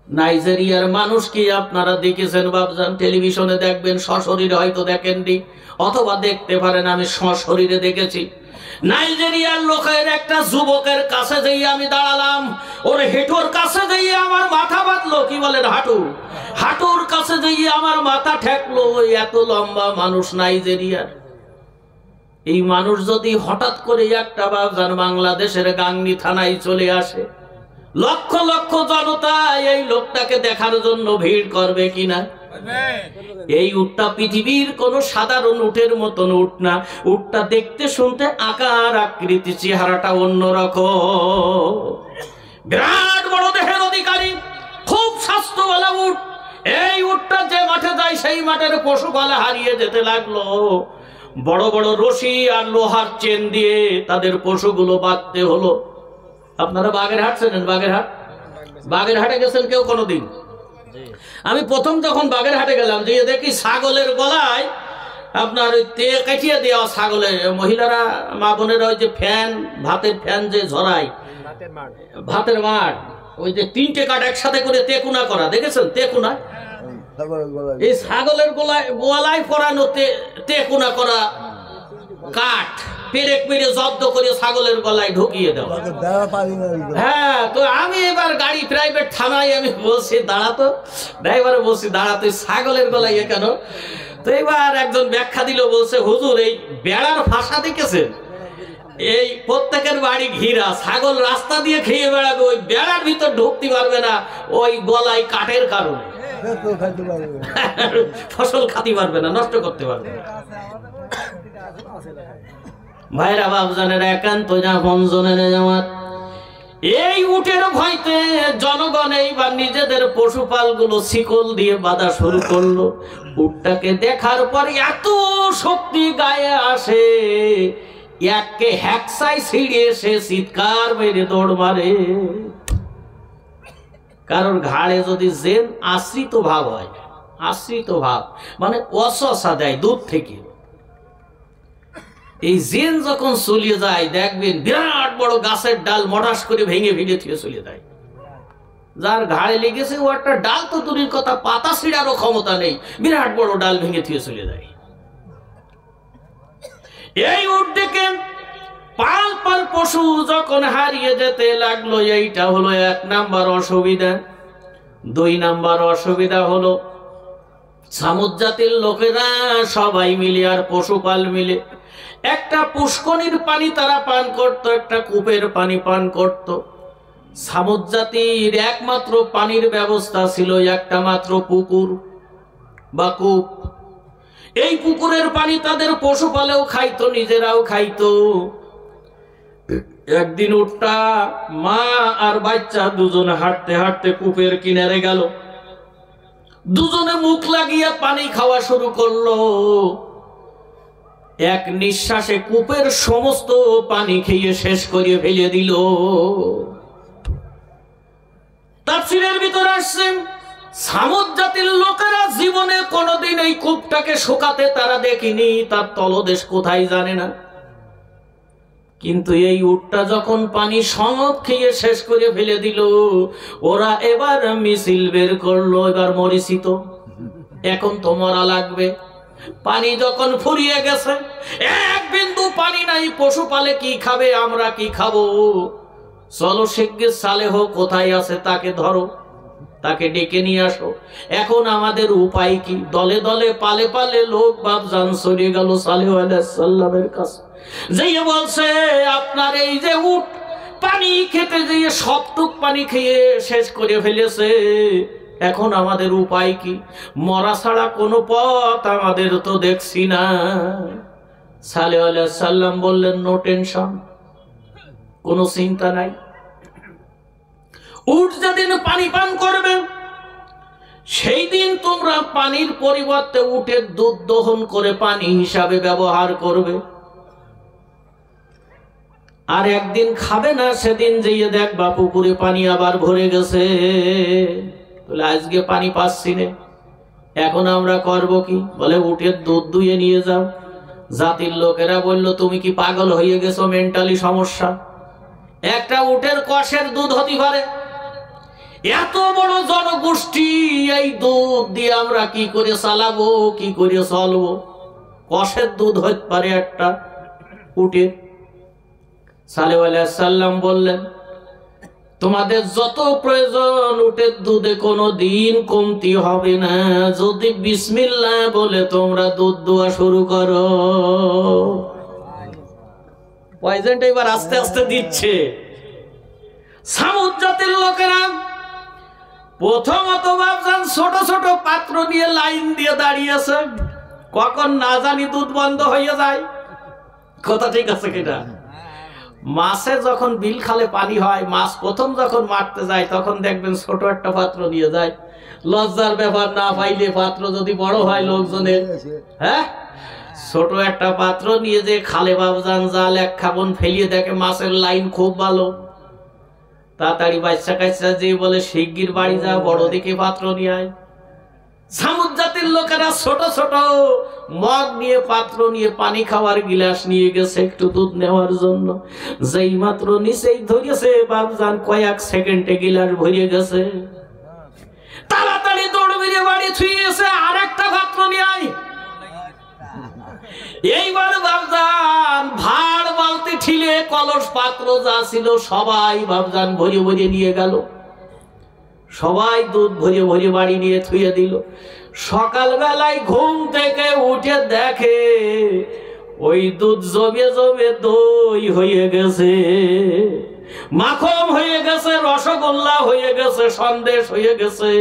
নাইজেরিয়ার মানুষ কি আপনারা দেখেছেন বাপজান? টেলিভিশনে দেখবেন, সশরীরে হয়তো দেখেননি, অথবা দেখতে পারেন, আমি সশরীরে দেখেছি। নাইজেরিয়ার লোকের একটা যুবকের কাছে যেই আমি দাঁড়ালাম, ওর হেঁটোর কাছে যেই আমার মাথা বাঁধলো, কি বলেন, হাঁটুর কাছে যেই আমার মাথা ঠেকলো। এত লম্বা মানুষ নাইজেরিয়ার। এই মানুষ যদি হঠাৎ করে একটা বাপজান বাংলাদেশের গাংনী থানায় চলে আসে, লক্ষ লক্ষ জনতা এই লোকটাকে দেখার জন্য ভিড় করবে কিনা? এই উটটা পৃথিবীর কোন সাধারণ উটের মতন উট না। উটটা দেখতে শুনতে আকার আকৃতি চেহারাটা অন্যরকম, বিরাট বড় দেহের অধিকারী, খুব স্বাস্থ্যওয়ালা উট। এই উটটা যে মাঠে যায় সেই মাঠের পশুপালা হারিয়ে যেতে লাগলো। বড় বড় রশি আর লোহার চেন দিয়ে তাদের পশুগুলো বাঁধতে হলো। আপনারা বাগেরহাট চেনেন? বাগেরহাটে গেছেন কেউ কোনোদিন? আমি প্রথম যখন বাগেরহাটে গেলাম, যে দেখি ছাগলের গলায় আপনার ওই তে কাটিয়ে দেওয়া, ছাগলের মহিলারা, মা বোনেরা ওই যে ফ্যান, ভাতের ফ্যান যে ঝরায়, ভাতের মাঠ, ওই যে তিনটে কাঠ একসাথে করে তেকুনা করা, দেখেছেন তেকুনা? এই ছাগলের গলায় পরানো তেকুনা করা কাঠ পেরেক মেরে জব্দ করে ছাগলের গলায় ঢুকিয়ে দেওয়া। হ্যাঁ, তো আমি এবার গাড়ি প্রাইভেট থানায় আমি বলছি দাঁড়াতো, ড্রাইভারে বলছি দাঁড়াতো, ছাগলের গলায় কেন? তো এবার একজন ব্যাখ্যা দিল, বলছে হুজুর এই বেড়ার ফাঁসা দেখেছেন, এই প্রত্যেকের বাড়ি ঘিরা, ছাগল রাস্তা দিয়ে খেয়ে বেড়াবে, ওই বেড়ার ভিতর ঢুকতে পারবে না, ওই গলায় কাঠের কারণে ফসল খাতে পারবে না, নষ্ট করতে পারবে না। ভাইরা বাপজানেরা, একান্ত জাফনজনের জামাত, এই উটের ভয়তে জনগণ এইবার নিজেদের পশুপালগুলো শিকল দিয়ে বাঁধা শুরু করলো। উটটাকে দেখার পর এত শক্তি গায়ে আসে, এককে হ্যাকসাই ছিঁড়ে সে চিৎকার মেরে দৌড় মারে। কারণ ঘাড়ে যদি জেন আশ্রিত ভাব হয়, আশ্রিত ভাব মানে অসসা দেয় দূর থেকে, এই জেন যখন চলে যায় দেখবেন বিরাট বড় গাছের ডাল মটাস করে ভেঙে ভেঙে থুয়ে চলে যায়। যার ঘাড়ে লেগেছে ও একটা ডাল তো দূরের কথা, পাতা ছিঁড়ারও ক্ষমতা নেই, বিরাট বড় ডাল ভেঙে থুয়ে চলে যায়। এই উট দেখে পাল পাল পশু যখন হারিয়ে যেতে লাগলো, এইটা হলো 1 নাম্বার অসুবিধা। 2 নাম্বার অসুবিধা হলো সামুদ জাতির লোকেরা সবাই মিলে আর পশুপাল মিলে একটা পুষ্করিণীর পানি তারা পান করত, একটা কূপের পানি পান করত। সামুদ জাতির একমাত্র পানির ব্যবস্থা ছিল একটা মাত্র পুকুর বা কূপ। এই পুকুরের পানি তাদের পশুপালেও খাইতো, নিজেরাও খাইতো। একদিন উটটা মা আর বাচ্চা দুজনে হাঁটতে হাঁটতে কূপের কিনারে গেল, দুজনে মুখ লাগিয়ে পানি খাওয়া শুরু করলো। এক নিঃশ্বাসে কূপের সমস্ত পানি খেয়ে শেষ করে ফেলে দিল। তাফসীরের ভিতরে আসছে সামুদ জাতির লোকেরা জীবনে কোনোদিন এই কূপটাকে শুকাতে তারা দেখিনি, তার তলদেশ কোথায় জানে না। কিন্তু এই উটটা যখন পানি সব খেয়ে শেষ করে ফেলে দিল, ওরা এবার মিছিল বের করলো, এবার মরিছি তো, এখন তো মরা লাগবে। পানি যখন ফুরিয়ে গেছে, এক বিন্দু পানি নাই, পশু পালে কি খাবে, আমরা কি খাবো? চলো শিগগির সালেহ কোথায় আছে তাকে ধরো, তাকে ডেকে নিয়ে আসো। এখন আমাদের উপায় কি? দলে দলে পালে পালে লোক বাপজান চলে গেল সালেহ আলাইহিস সালামের কাছে, যেয়ে বলছে আপনার এই যে উট পানি খেতে যেয়ে সবটুক পানি খেয়ে শেষ করে ফেলেছে, এখন আমাদের উপায় কি? মরা ছাড়া কোনো পথ আমাদের তো দেখছি না। সালেহ আলাইহিস সালাম বললেন, নো টেনশন, কোনো চিন্তা নাই। উট যেদিন পানি পান করবে, সেই দিন তোমরা পানির পরিবর্তে উটের দুধ দহন করে পানি হিসাবে ব্যবহার করবে। আর একদিন খাবে না, সেদিন যেয়ে দেখবা পুকুরে পানি আবার ভরে গেছে। বলে আজকে পানি পাচ্ছি না, এখন আমরা করব কি? বলে উটের দুধ দুয়ে নিয়ে যাও। জাতির লোকেরা বলল, তুমি কি পাগল হয়ে গেছো, মেন্টালি সমস্যা? একটা উটের কষের দুধ হতে পারে? এত বড় জনগোষ্ঠী, এই দুধ দিয়ে আমরা কি করে চালাবো, কি করে চলবো? কষের দুধ হতে পারে একটা উটের? সালেহ আলাইহিস সালাম বললেন, তোমাদের যত প্রয়োজন উটের দুধে কোনো দিন কমতি হবে না, যদি বিসমিল্লাহ বলে তোমরা দুধ দোয়া শুরু করো। পয়জনটা এবার আস্তে আস্তে দিচ্ছে। সামুদ জাতির লোকেরা প্রথমত বাপজান ছোট ছোট পাত্র নিয়ে লাইন দিয়ে দাঁড়িয়েছে, কখন না জানি দুধ বন্ধ হয়ে যায়। কথা ঠিক আছে কিনা? মাছে যখন বিল খালে পানি হয়, মাছ প্রথম যখন মারতে যায়, তখন দেখবেন ছোট একটা পাত্র নিয়ে যায়। লজ্জার ব্যাপার, না পাইলে পাত্র যদি বড় হয় লোকজনের, হ্যাঁ, ছোট একটা পাত্র নিয়ে যে খালে বাবজান জাল এক খাবন ফেলিয়ে দেখে মাছের লাইন খুব ভালো, তাড়াতাড়ি বাচ্চা কাচ্চা যে বলে শিগগির বাড়ি যা, বড় দিকে পাত্র নিয়ে আয়। সামুদ জাতির লোকেরা ছোট ছোট মগ নিয়ে, পাত্র নিয়ে, পানি খাওয়ার গিলাস নিয়ে গেছে একটু দুধ নেওয়ার জন্য। যেই মাত্র নিচেই ধরেছে বাবজান, কয়েক সেকেন্ডে গিলাস ভরে গেছে। তাড়াতাড়ি দৌড় বেরিয়ে বাড়ি ছুঁয়েছে, আর একটা পাত্র নিয়ে আয়। এইবার বাবজান ভাড় বালতি ঠিলে কলস পাত্র যা ছিল সবাই বাবজান ভরে ভরে নিয়ে গেল। সবাই দুধ ভরে ভরে বাড়ি নিয়ে থুয়ে দিল। সকালবেলায় ঘুম থেকে উঠে দেখে ওই দুধ জমে জমে দই হয়ে গেছে, মাখন হয়ে গেছে, রসগোল্লা হয়ে গেছে, সন্দেশ হয়ে গেছে,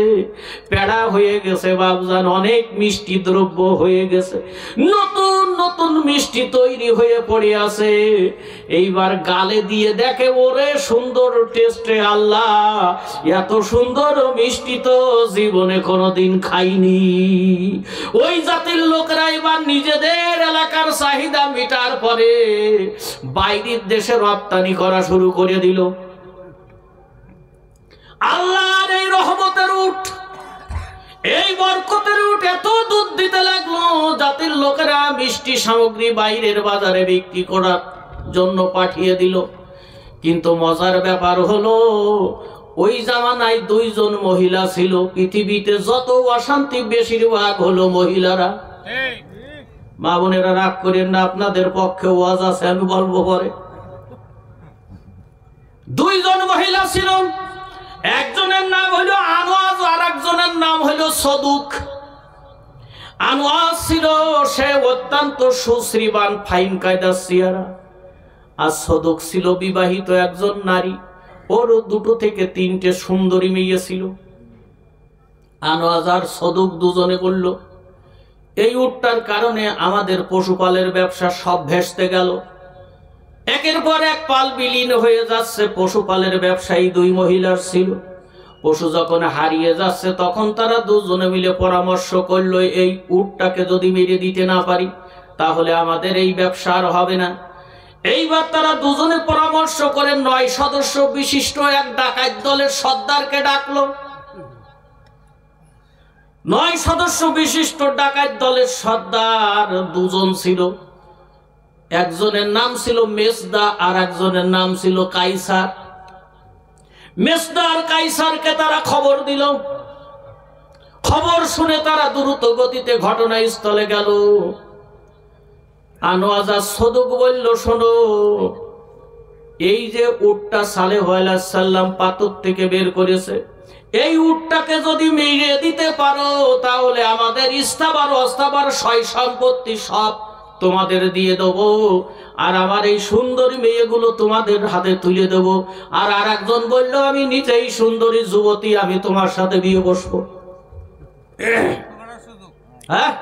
পেড়া হয়ে গেছে বাবজান, অনেক মিষ্টি দ্রব্য হয়ে গেছে, নতুন নতুন মিষ্টি তৈরি হয়ে পড়ে আছে। এইবার গালে দিয়ে দেখে, ওরে সুন্দর টেস্টে, আল্লাহ এত সুন্দর মিষ্টি তো জীবনে কোনোদিন খাইনি। ওই জাতির লোকরা এবার নিজেদের এলাকার চাহিদা মিটার পরে বাইরের দেশে রপ্তানি করা শুরু করে দিল। আল্লাহর এই রহমতের উট, এই বরকতের উট এত দুধ দিতে লাগলো, জাতির লোকেরা মিষ্টি সামগ্রী বাইরের বাজারে বিক্রি করার জন্য পাঠিয়ে দিল। কিন্তু মজার ব্যাপার হলো, ওই জামানায় দুইজন মহিলা ছিল। পৃথিবীতে যত অশান্তি বেশিরভাগ হলো মহিলারা। মা বোনেরা রাগ করেন না, আপনাদের পক্ষে ওয়াজ আছে, আমি বলবো পরে। দুইজন মহিলা ছিল, একজনের নাম হলো আনোয়াজ, আর একজনের নাম হলো সদুক। আনোয়াজ ছিল সে অত্যন্ত সুশ্রীবান, ফাইন কায়দার চেহারা। আর সদুক ছিল বিবাহিত একজন নারী, ওর 2 থেকে 3টে সুন্দরী মেয়ে ছিল। আনোয়াজ আর সদুক দুজনে বলল, এই উটটার কারণে আমাদের পশুপালের ব্যবসা সব ভেস্তে গেল। একের পর এক পাল বিলীন হয়ে যাচ্ছে। পশুপালের ব্যবসায়ী 2 মহিলার ছিল। পশু যখন হারিয়ে যাচ্ছে, তখন তারা দুজনে মিলে পরামর্শ করলো, এই উটটাকে যদি মেরে দিতে না পারি, তাহলে আমাদের এই ব্যবসা আর হবে না। এইবার তারা দুজনে পরামর্শ করে 9 সদস্য বিশিষ্ট এক ডাকাত দলের সর্দারকে ডাকলো। 9 সদস্য বিশিষ্ট ডাকাত দলের সর্দার দুজন ছিল, একজনের নাম ছিল মেসদা আর একজনের নাম ছিল কাইসার। মেসদা আর কাইসারকে তারা খবর দিল। খবর শুনে তারা দ্রুত গতিতে ঘটনাস্থলে গেল। আনোয়াজা সদক বলল, শোনো, এই যে উটটা সালেহ আলাইহিস সালাম পাথর থেকে বের করেছে, এই উটটাকে যদি মেরে দিতে পারো তাহলে আমাদের ইস্তাবার অস্তাবার সয় সম্পত্তি সব তোমাদের দিয়ে দেবো, আর আমার এই সুন্দরী মেয়েগুলো তোমাদের হাতে তুলে দেবো। আর একজন বলল, আমি নিজেই সুন্দরী যুবতী, আমি তোমার সাথে বিয়ে বসবো। হ্যাঁ,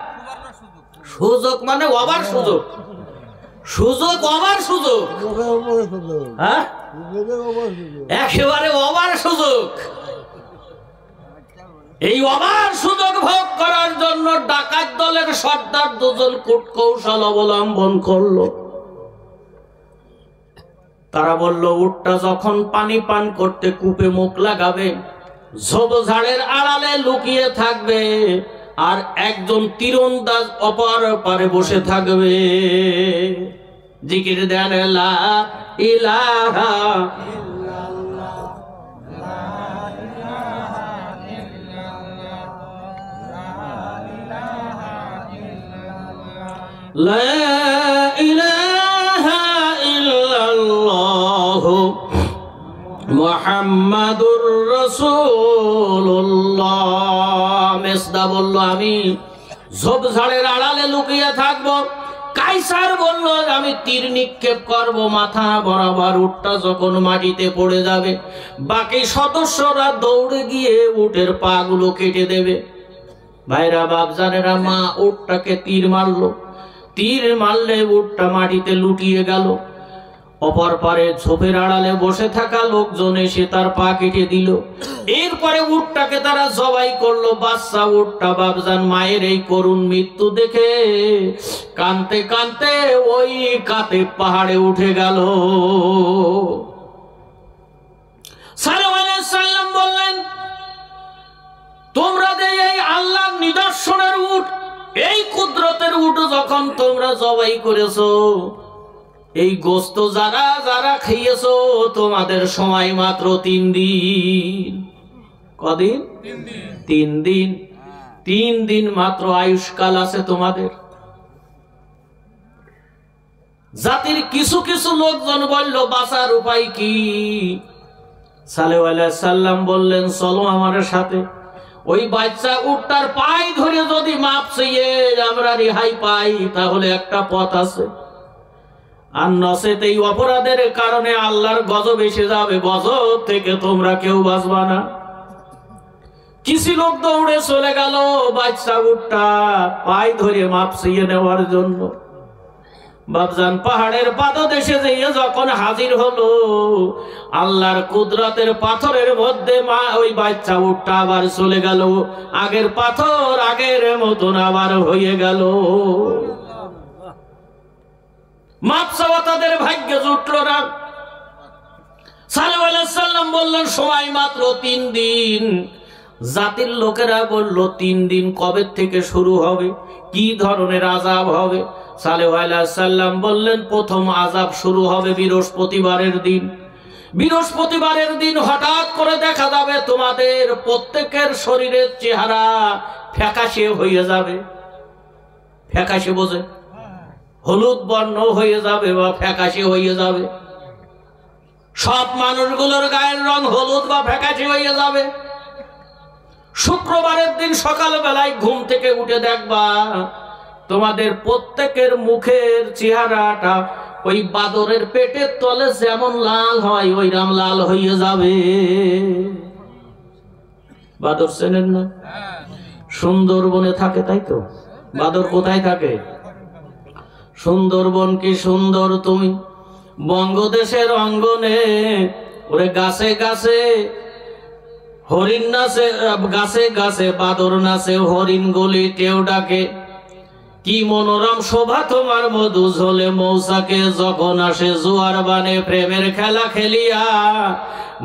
সুযোগ মানে অবার সুযোগ, সুযোগ অবার সুযোগ, হ্যাঁ একেবারে অবার সুযোগ। এই অবার সুযোগ ভোগ করার জন্য ডাকাত দলের সর্দার দুজন কূটকৌশল অবলম্বন করলো। তারা বলল, উটটা যখন পানি পান করতে কূপে মুখ লাগাবে, ঝোপঝাড়ের আড়ালে লুকিয়ে থাকবে, আর একজন তীরন্দাজ অপর পারে বসে থাকবে। জিকির দেন লা ইলাহা লা ইলাহা ইল্লাল্লাহ মুহাম্মাদুর রাসূলুল্লাহ। মেসদা বলল, আমি ঝোপঝাড়ের আড়ালে লুকিয়ে থাকবো। কাইসার বলল, আমি তীর নিক্ষেপ করব মাথা বরাবর, উটটা যখন মাটিতে পড়ে যাবে বাকি সদস্যরা দৌড়ে গিয়ে উটের পা গুলো কেটে দেবে। ভাইরা বাপজানেরা, মা উটটাকে তীর মারলো। তীর মারলে উটটা মাটিতে লুটিয়ে গেল। অপর পারে ঝোপের আড়ালে বসে থাকা লোকজন এসে তার পা কেটে দিল। এরপরে উটটাকে তারা জবাই করলো। বাচ্চা উটটা বাপজান মায়ের এই করুণ মৃত্যু দেখে কাঁদতে কাঁদতে ওই কাতে পাহাড়ে উঠে গেল। সালেহ আলাইহিস সালাম বললেন, তোমরা যে এই আল্লাহর নিদর্শনের উট, এই কুদরতের উট যখন তোমরা জবাই করেছো, এই গোস্ত যারা যারা খাইয়েছো, তোমাদের সময় মাত্র 3 দিন। কদিন? 3 দিন। 3 দিন মাত্র আয়ুষ্কাল আছে তোমাদের। জাতির কিছু কিছু লোকজন বলল, বাঁচার উপায় কি? সালেহ আলাইহিস সালাম বললেন, চলো আমার সাথে। ওই বাচ্চা উটটার পায়ে ধরে যদি মাপ চেয়ে আমরা রেহাই পাই তাহলে একটা পথ আছে, আর নচেত এই অপরাধের কারণে আল্লাহর গজব এসে যাবে। গজব থেকে তোমরা কেউ বাঁচবা না। কিছু লোক দৌড়ে চলে গেল বাচ্চা উটটা পায়ে ধরে মাপ চেয়ে নেওয়ার জন্য। বাপজান পাহাড়ের পাদদেশে যেয়ে যখন হাজির হলো, আল্লাহর কুদরতের পাথরের মধ্যে মা ওই বাচ্চা উটটা আবার চলে গেল। আগের পাথর আগের মতন আবার হয়ে গেল। মাপ চাওয়া তাদের ভাগ্যে জুটল না। সালেহ আলাইহিস সালাম বললেন, সময় মাত্র 3 দিন। জাতির লোকেরা বলল, 3 দিন কবে থেকে শুরু হবে? কি ধরনের আযাব হবে? সালেহ আলাইহিস সালাম বললেন, প্রথম আযাব শুরু হবে বৃহস্পতিবারের দিন। বৃহস্পতিবারের দিন হঠাৎ করে দেখা যাবে তোমাদের প্রত্যেকের শরীরের চেহারা ফ্যাকাশে হয়ে যাবে। ফ্যাকাশে বোঝে? হলুদ বর্ণ হয়ে যাবে বা ফ্যাকাশে হয়ে যাবে। সব মানুষগুলোর গায়ের রং হলুদ বা ফ্যাকাশে হয়ে যাবে। শুক্রবারের দিন সকালবেলায় ঘুম থেকে উঠে দেখবা তোমাদের প্রত্যেকের মুখের চেহারাটা ওই বাদরের পেটের তলে যেমন লাল হয় ওইরকম লাল হয়ে যাবে। বাদর চেনেন না? সুন্দরবনে থাকে, তাই তো? বাদর কোথায় থাকে? সুন্দরবন কি সুন্দর তুমি! বঙ্গদেশের অঙ্গনে ওরে গাছে গাছে হরিণ নাচে, গাছে গাছে বাদর নাচে, হরিণ গলি টেউ ডাকে। কি মনোরম শোভা তোমার মধু ঝোলে মৌসাকে যখন আসে জোয়ার বানে প্রেমের খেলা খেলিয়া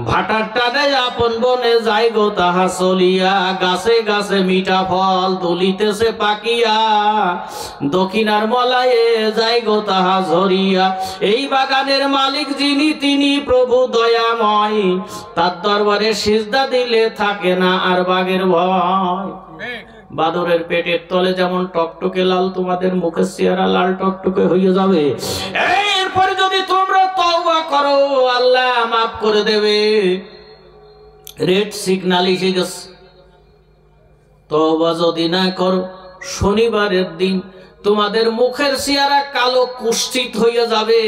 ভাটার টানে আপন বনে যাই গো তাহা চলিয়া গাছে গাছে মিঠা ফল তুলিতেছে পাকিয়া দক্ষিণার মলায়ে যাই গো তাহা ঝরিয়া এই বাগানের মালিক যিনি তিনি প্রভু দয়াময় তার দরবারে সিজদা দিলে থাকে না আর বাঘের ভয় বাদরের পেটের তলে যেমন টকটকে লাল তোমাদের মুখের চেহারা লাল টকটকে হয়ে যাবে এরপরে যদি তোমরা তওবা করো আল্লাহ মাফ করে দেবে রেড সিগন্যাল এসে গেছে তওবা যদি না করো শনিবারের দিন তোমাদের মুখের চেহারা কালো কুৎসিত হয়ে যাবে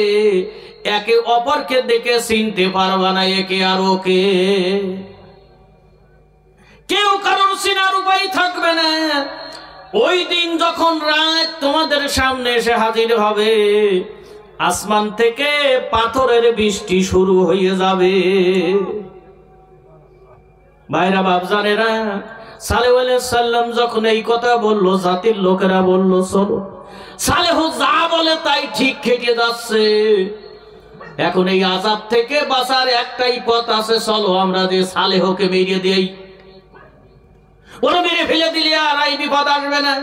একে অপরকে দেখে চিনতে পারবা না একে আর ওকে কেউ কারোর চিনার উপায় থাকবে না ওই দিন যখন রাত তোমাদের সামনে এসে হাজির হবে আসমান থেকে পাথরের বৃষ্টি শুরু হয়ে যাবে ভাইরা বাপজানেরা সালেহ আলাইহিস সালাম যখন এই কথা বলল জাতির লোকেরা বলল চলো সালেহ যা বলে তাই ঠিক খেটে যাচ্ছে এখন এই আযাব থেকে বাঁচার একটাই পথ আছে চলো আমরা যে সালেহকে মেরে দেই ওরা মেরে ফেলে দিলে আর এই বিপদ আসবে না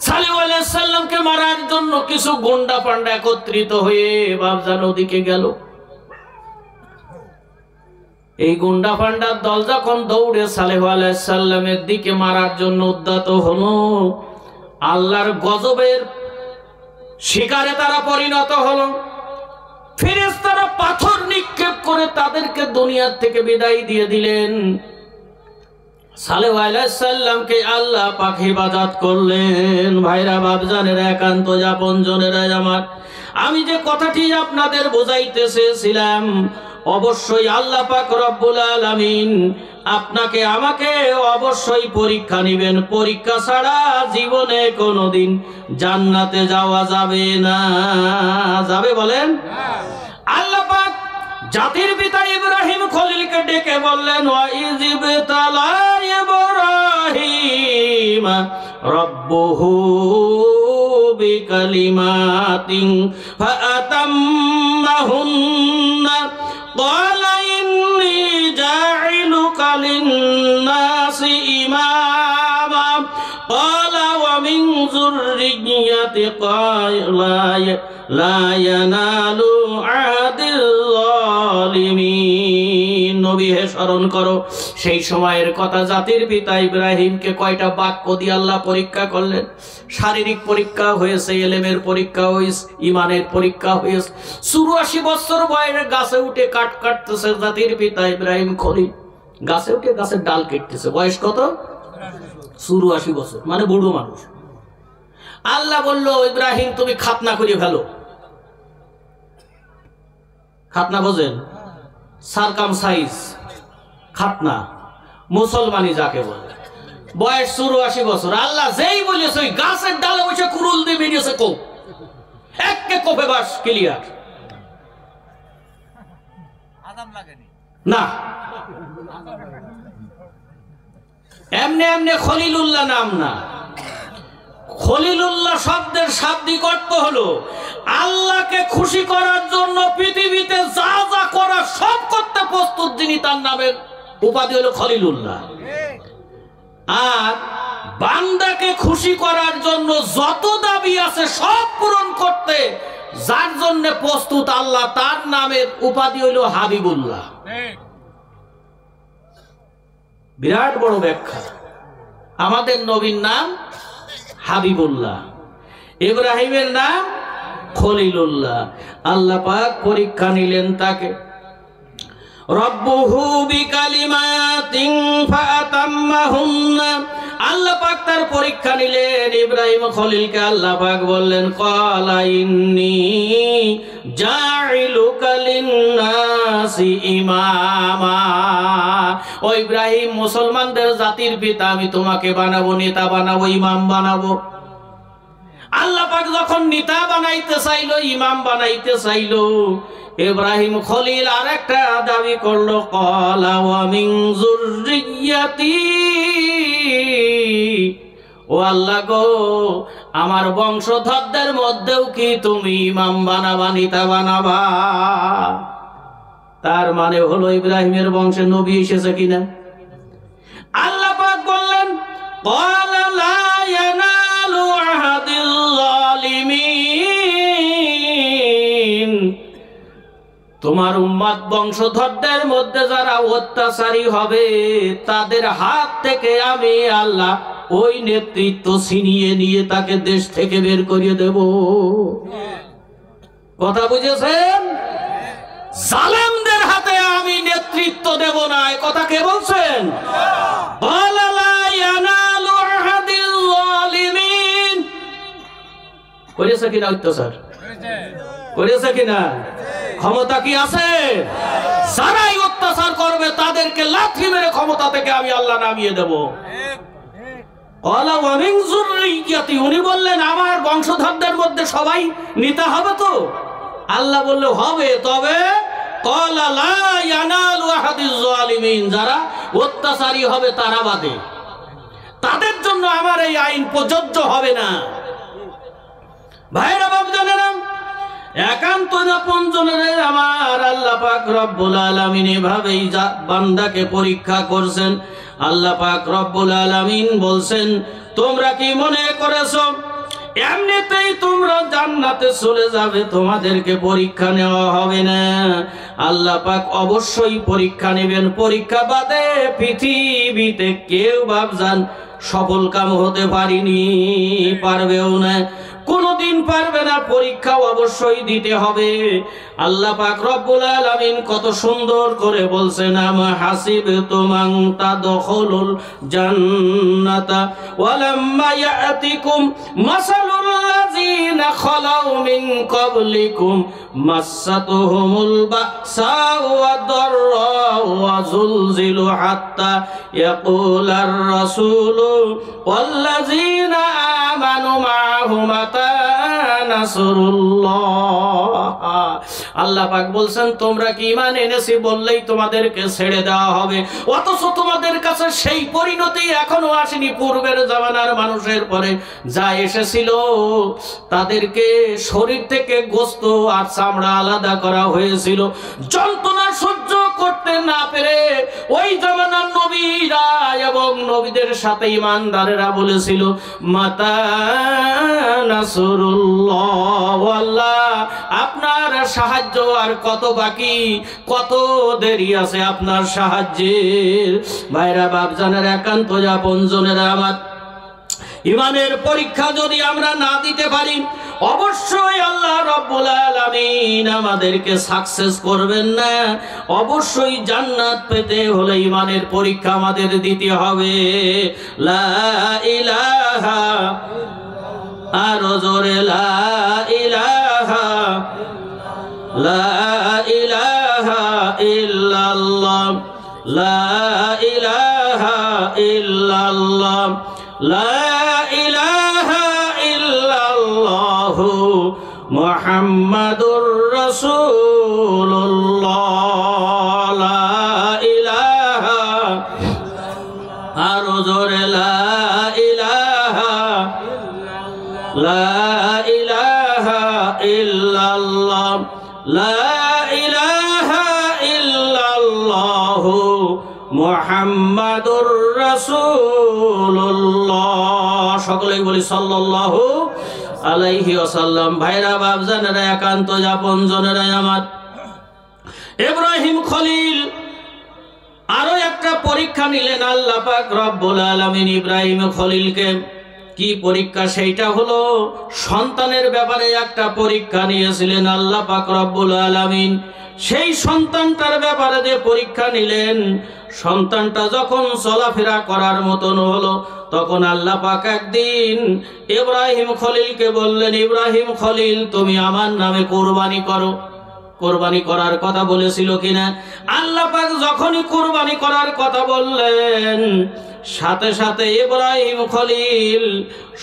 সালেহ আলাইহিস সালামকে মারার জন্য কিছু গুন্ডা পান্ডা একত্রিত হয়ে বাবজান ওদিকে গেল এই গুন্ডা পান্ডার দল যখন দৌড়ে সালেহ আলাইহিস সালামের দিকে মারার জন্য উদ্যত হলো আল্লাহর গজবের শিকারে তারা পরিণত হলো ফেরেশতারা পাথর নিক্ষেপ করে তাদেরকে দুনিয়া থেকে বিদায় দিয়ে দিলেন সালেহ আলাইহিস সালামকে আল্লাহ পাক হিফাজত করলেন ভাইরা বাপজানেরা একান্ত আপনজনেরা আমার আমি যে কথাটি আপনাদের বোঝাইতে চেয়েছিলাম অবশ্যই আল্লাহ পাক রব্বুল আলামিন আপনাকে আমাকে অবশ্যই পরীক্ষা নেবেন পরীক্ষা ছাড়া জীবনে কোনোদিন জান্নাতে যাওয়া যাবে না যাবে বলেন আল্লাহ পাক জাতির পিতা ইব্রাহিম খলিলকে ডেকে বললেন ওয়া ইযিবতালা ইব্রাহিম রাব্বুহু বিকালিমাতিন ফাআতাম্মাহুন্না ক্বালা ইন্নী জাইলুকা লিন-নাসি ইমামা ক্বালা ওয়া মিন যুররিয়্যাতি ক্বালা লা ইয়ানালু আহাদিল যালিমিন নবী হে স্মরণ করো সেই সময়ের কথা জাতির পিতা ইব্রাহিমকে কয়টা বাক্য দিয়ে আল্লাহ পরীক্ষা করলেন শারীরিক পরীক্ষা হয়েছে ইলমের পরীক্ষা হয়েছে ঈমানের পরীক্ষা হয়েছে 84 বছর বয়সে গাছে উঠে কাঠ কাটতেছে জাতির পিতা ইব্রাহিম খলিল গাছে উঠে গাছের ডাল কেটতেছে বয়স কত 84 বছর মানে বুড়ো মানুষ আল্লাহ বলল ইব্রাহিম তুমি খাতনা করে ফেলো খাতনা বোঝেন সারকামসাইজ খাতনা মুসলমানি যাকে বলে বয়স 84 বছর আল্লাহ যেই বলেছে ওই গাছের ডালে বসে কুরুল দিয়ে বেরিয়েছে কোপ একে কোপে বাস ক্লিয়ার আদম লাগেনি না এমনি এমনি খলিলুল্লাহ নাম না খলিলুল্লাহ শব্দের শাব্দিক অর্থ হলো আল্লাহকে খুশি করার জন্য পৃথিবীতে যা যা করা সব করতে প্রস্তুত যিনি তার নামের উপাধি হলো খলিলুল্লাহ আর বান্দাকে খুশি করার জন্য যত দাবি আছে সব পূরণ করতে যার জন্য প্রস্তুত আল্লাহ তার নামের উপাধি হলো হাবিবুল্লাহ বিরাট বড় ব্যাখ্যা আমাদের নবীর নাম হাবিবুল্লাহ ইব্রাহিমের নাম খলিলুল্লাহ আল্লাহ পাক পরীক্ষা নিলেন তাকে রব্বুহু বিকালিমাতিন ফাআতাম্মাহুন্না আল্লাহ পাক তার পরীক্ষা নিলেন ইব্রাহিম খলিলকে আল্লাহ পাক বললেন ক্বালা ইন্নী জাইলুকা লিন-নাসি ইমামা ও ইব্রাহিম মুসলমানদের জাতির পিতা আমি তোমাকে বানাবো নেতা বানাবো ইমাম বানাবো আল্লাহ পাক যখন নেতা বানাইতে চাইলো ইমাম বানাইতে চাইলো ইব্রাহিম খলিল আরেকটা দাবি করলো ক্বালা ওয়া মিন যুররিয়্যাতি ও আল্লাহ গো, আমার বংশধরদের মধ্যেও কি তুমি ইমাম বানাবা, নেতা বানাবা? তার মানে হলো ইব্রাহিমের বংশে নবী এসেছে কিনা? আল্লাহ পাক বললেন, ক্বালা লা ইয়ানালু আহাদিল যালিমিন, তোমার উম্মত বংশধরদের মধ্যে যারা অত্যাচারী হবে তাদের হাত থেকে আমি আল্লাহ ওই নেতৃত্ব ছিনিয়ে নিয়ে তাকে দেশ থেকে বের করিয়ে দেব। কথা বুঝেছেন? জালেমদের হাতে আমি নেতৃত্ব দেব না, এই কথা কে বলছেন? ক্বালা লা ইয়ানালু আহাদিল যালিমিন। করেছে কিনা অত্যাচার? করেছে কিনা? ক্ষমতা কি আছে? যারাই অত্যাচার করবে তাদেরকে লাথি মেরে ক্ষমতা থেকে আমি আল্লাহ নামিয়ে দেব। উনি বললেন আমার বংশধরদের মধ্যে সবাই নিতে হবে তো? আল্লাহ বললে হবে, তবে যারা অত্যাচারী হবে তারা বাদে, তাদের জন্য আমার এই আইন প্রযোজ্য হবে না। ভাইরা বাপজানেরা, একান্ত আপনজনেরা আমার, আল্লাহ পাক রব্বুল আলামিন এভাবেই বান্দাকে পরীক্ষা করছেন। আল্লাহ পাক রব্বুল আলামিন বলছেন, তোমরা কি মনে করেছো এমনিতেই তোমরা জান্নাতে চলে যাবে, তোমাদেরকে পরীক্ষা নেওয়া হবে না? আল্লাহ পাক অবশ্যই পরীক্ষা নেবেন। পরীক্ষা বাদে পৃথিবীতে কেউ ভাবজান সফল কাম হতে পারিনি, পারবেও না, কোনদিন পারবে না। পরীক্ষা অবশ্যই দিতে হবে। আল্লাহ পাক রব্বুল আলামিন কত সুন্দর করে বলছেন, আম হাসিবতুম আন তাদখুলুল জান্নাতা ওয়ালাম্মা ইয়াতিকুম মাসালুল লাযিনা খালাউ মিন ক্বাবলিকুম মাসাতুহুমুল বাসাউ ওয়াদ-দাররাউ ওয়া যুলজিলু হাত্তা ইয়াকুলার রাসূলু ওয়াল্লাযিনা আমানু মা'আহু মাতা নাসরুল্লাহ। আল্লাহ পাক বলছেন, তোমরা কি ঈমান এনেছি বললেই তোমাদেরকে ছেড়ে দেওয়া হবে, অথচ তোমাদের কাছে সেই পরিণতি এখনো আসেনি। পূর্বের জামানার মানুষের পরে যা এসেছিল তাদেরকে শরীর থেকে গোশত আর চামড়া আলাদা করা হয়েছিল। যন্ত্রণা সহ্য করতে না পেরে ওই জামানার নবীরা এবং নবীদের সাথে ঈমানদারেরা বলেছিল, মাতা নাসরুল্লাহ, আল্লাহ আপনার সাহায্য আর কত বাকি, কত দেরি আছে আপনার সাহায্যের। ভাইরা বাপজানের, একান্ত আপনজনেরা আমার, ঈমানের পরীক্ষা যদি আমরা না দিতে পারি অবশ্যই আল্লাহ রাব্বুল আলামিন আমাদেরকে সাকসেস করবেন না। অবশ্যই জান্নাত পেতে হলে ঈমানের পরীক্ষা আমাদের দিতে হবে। লা ইলাহা, আরো জোরে লা ইলাহা, লা ইলাহা ইল্লাল্লাহ, লা ইলাহা ইল্লাল্লাহ, লা ইলাহা ইল্লাল্লাহ মুহাম্মাদুর রাসূলুল্লাহ। লা ইলাহা, আরো জোরে লা ইলাহা, লা ইলাহা ইল্লাল্লাহ, লা ইলাহা ইল্লাল্লাহ মুহাম্মাদুর রাসূলুল্লাহ। সকলেই বলি সাল্লাল্লাহু আলাইহি ওয়াসাল্লাম। ভাইরা বাপজানেরা, একান্ত আপনজনেরা আমার, ইব্রাহিম খলিল আরো একটা পরীক্ষা নিলেন আল্লাহ পাক রব্বুল আলামিন ইব্রাহিম খলিলকে। কি পরীক্ষা? সেইটা হলো সন্তানের ব্যাপারে একটা পরীক্ষা নিয়েছিলেন আল্লাহ পাক রব্বুল আলামিন। সেই সন্তানটার ব্যাপারে যে পরীক্ষা নিলেন, সন্তানটা যখন চলাফেরা করার মতন হলো তখন আল্লাহ পাক একদিন ইব্রাহিম খলিলকে বললেন, ইব্রাহিম খলিল তুমি আমার নামে কোরবানি করো। কোরবানি করার কথা বলেছিল কিনা? আল্লাহ পাক যখনই কোরবানি করার কথা বললেন, সাথে সাথে ইব্রাহিম খলিল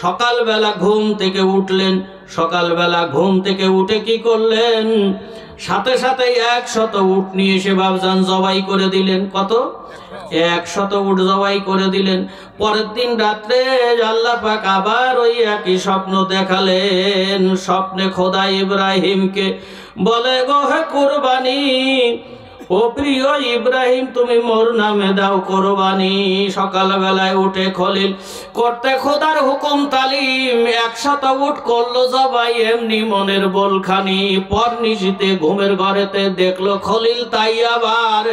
সকালবেলা ঘুম থেকে উঠলেন। সকালবেলা ঘুম থেকে উঠে কি করলেন? সাথে সাথে 100 উট নিয়ে এসে বাবজান জবাই করে দিলেন। কত? 100 উট জবাই করে দিলেন। পরের দিন রাত্রে আল্লাহ পাক আবার ওই একই স্বপ্ন দেখালেন। স্বপ্নে খোদা ইব্রাহিমকে বলে, গো হে কুরবানি, ও প্রিয় ইব্রাহিম, তুমি মোর নামে দাও কোরবানি। সকালবেলায় উঠে খলিল করতে খোদার হুকুম তালিম 100 উট করলো জবাই এমনি মনের বলখানি। পর নিশিতে ঘুমের ঘরেতে দেখলো খলিল, তাই আবার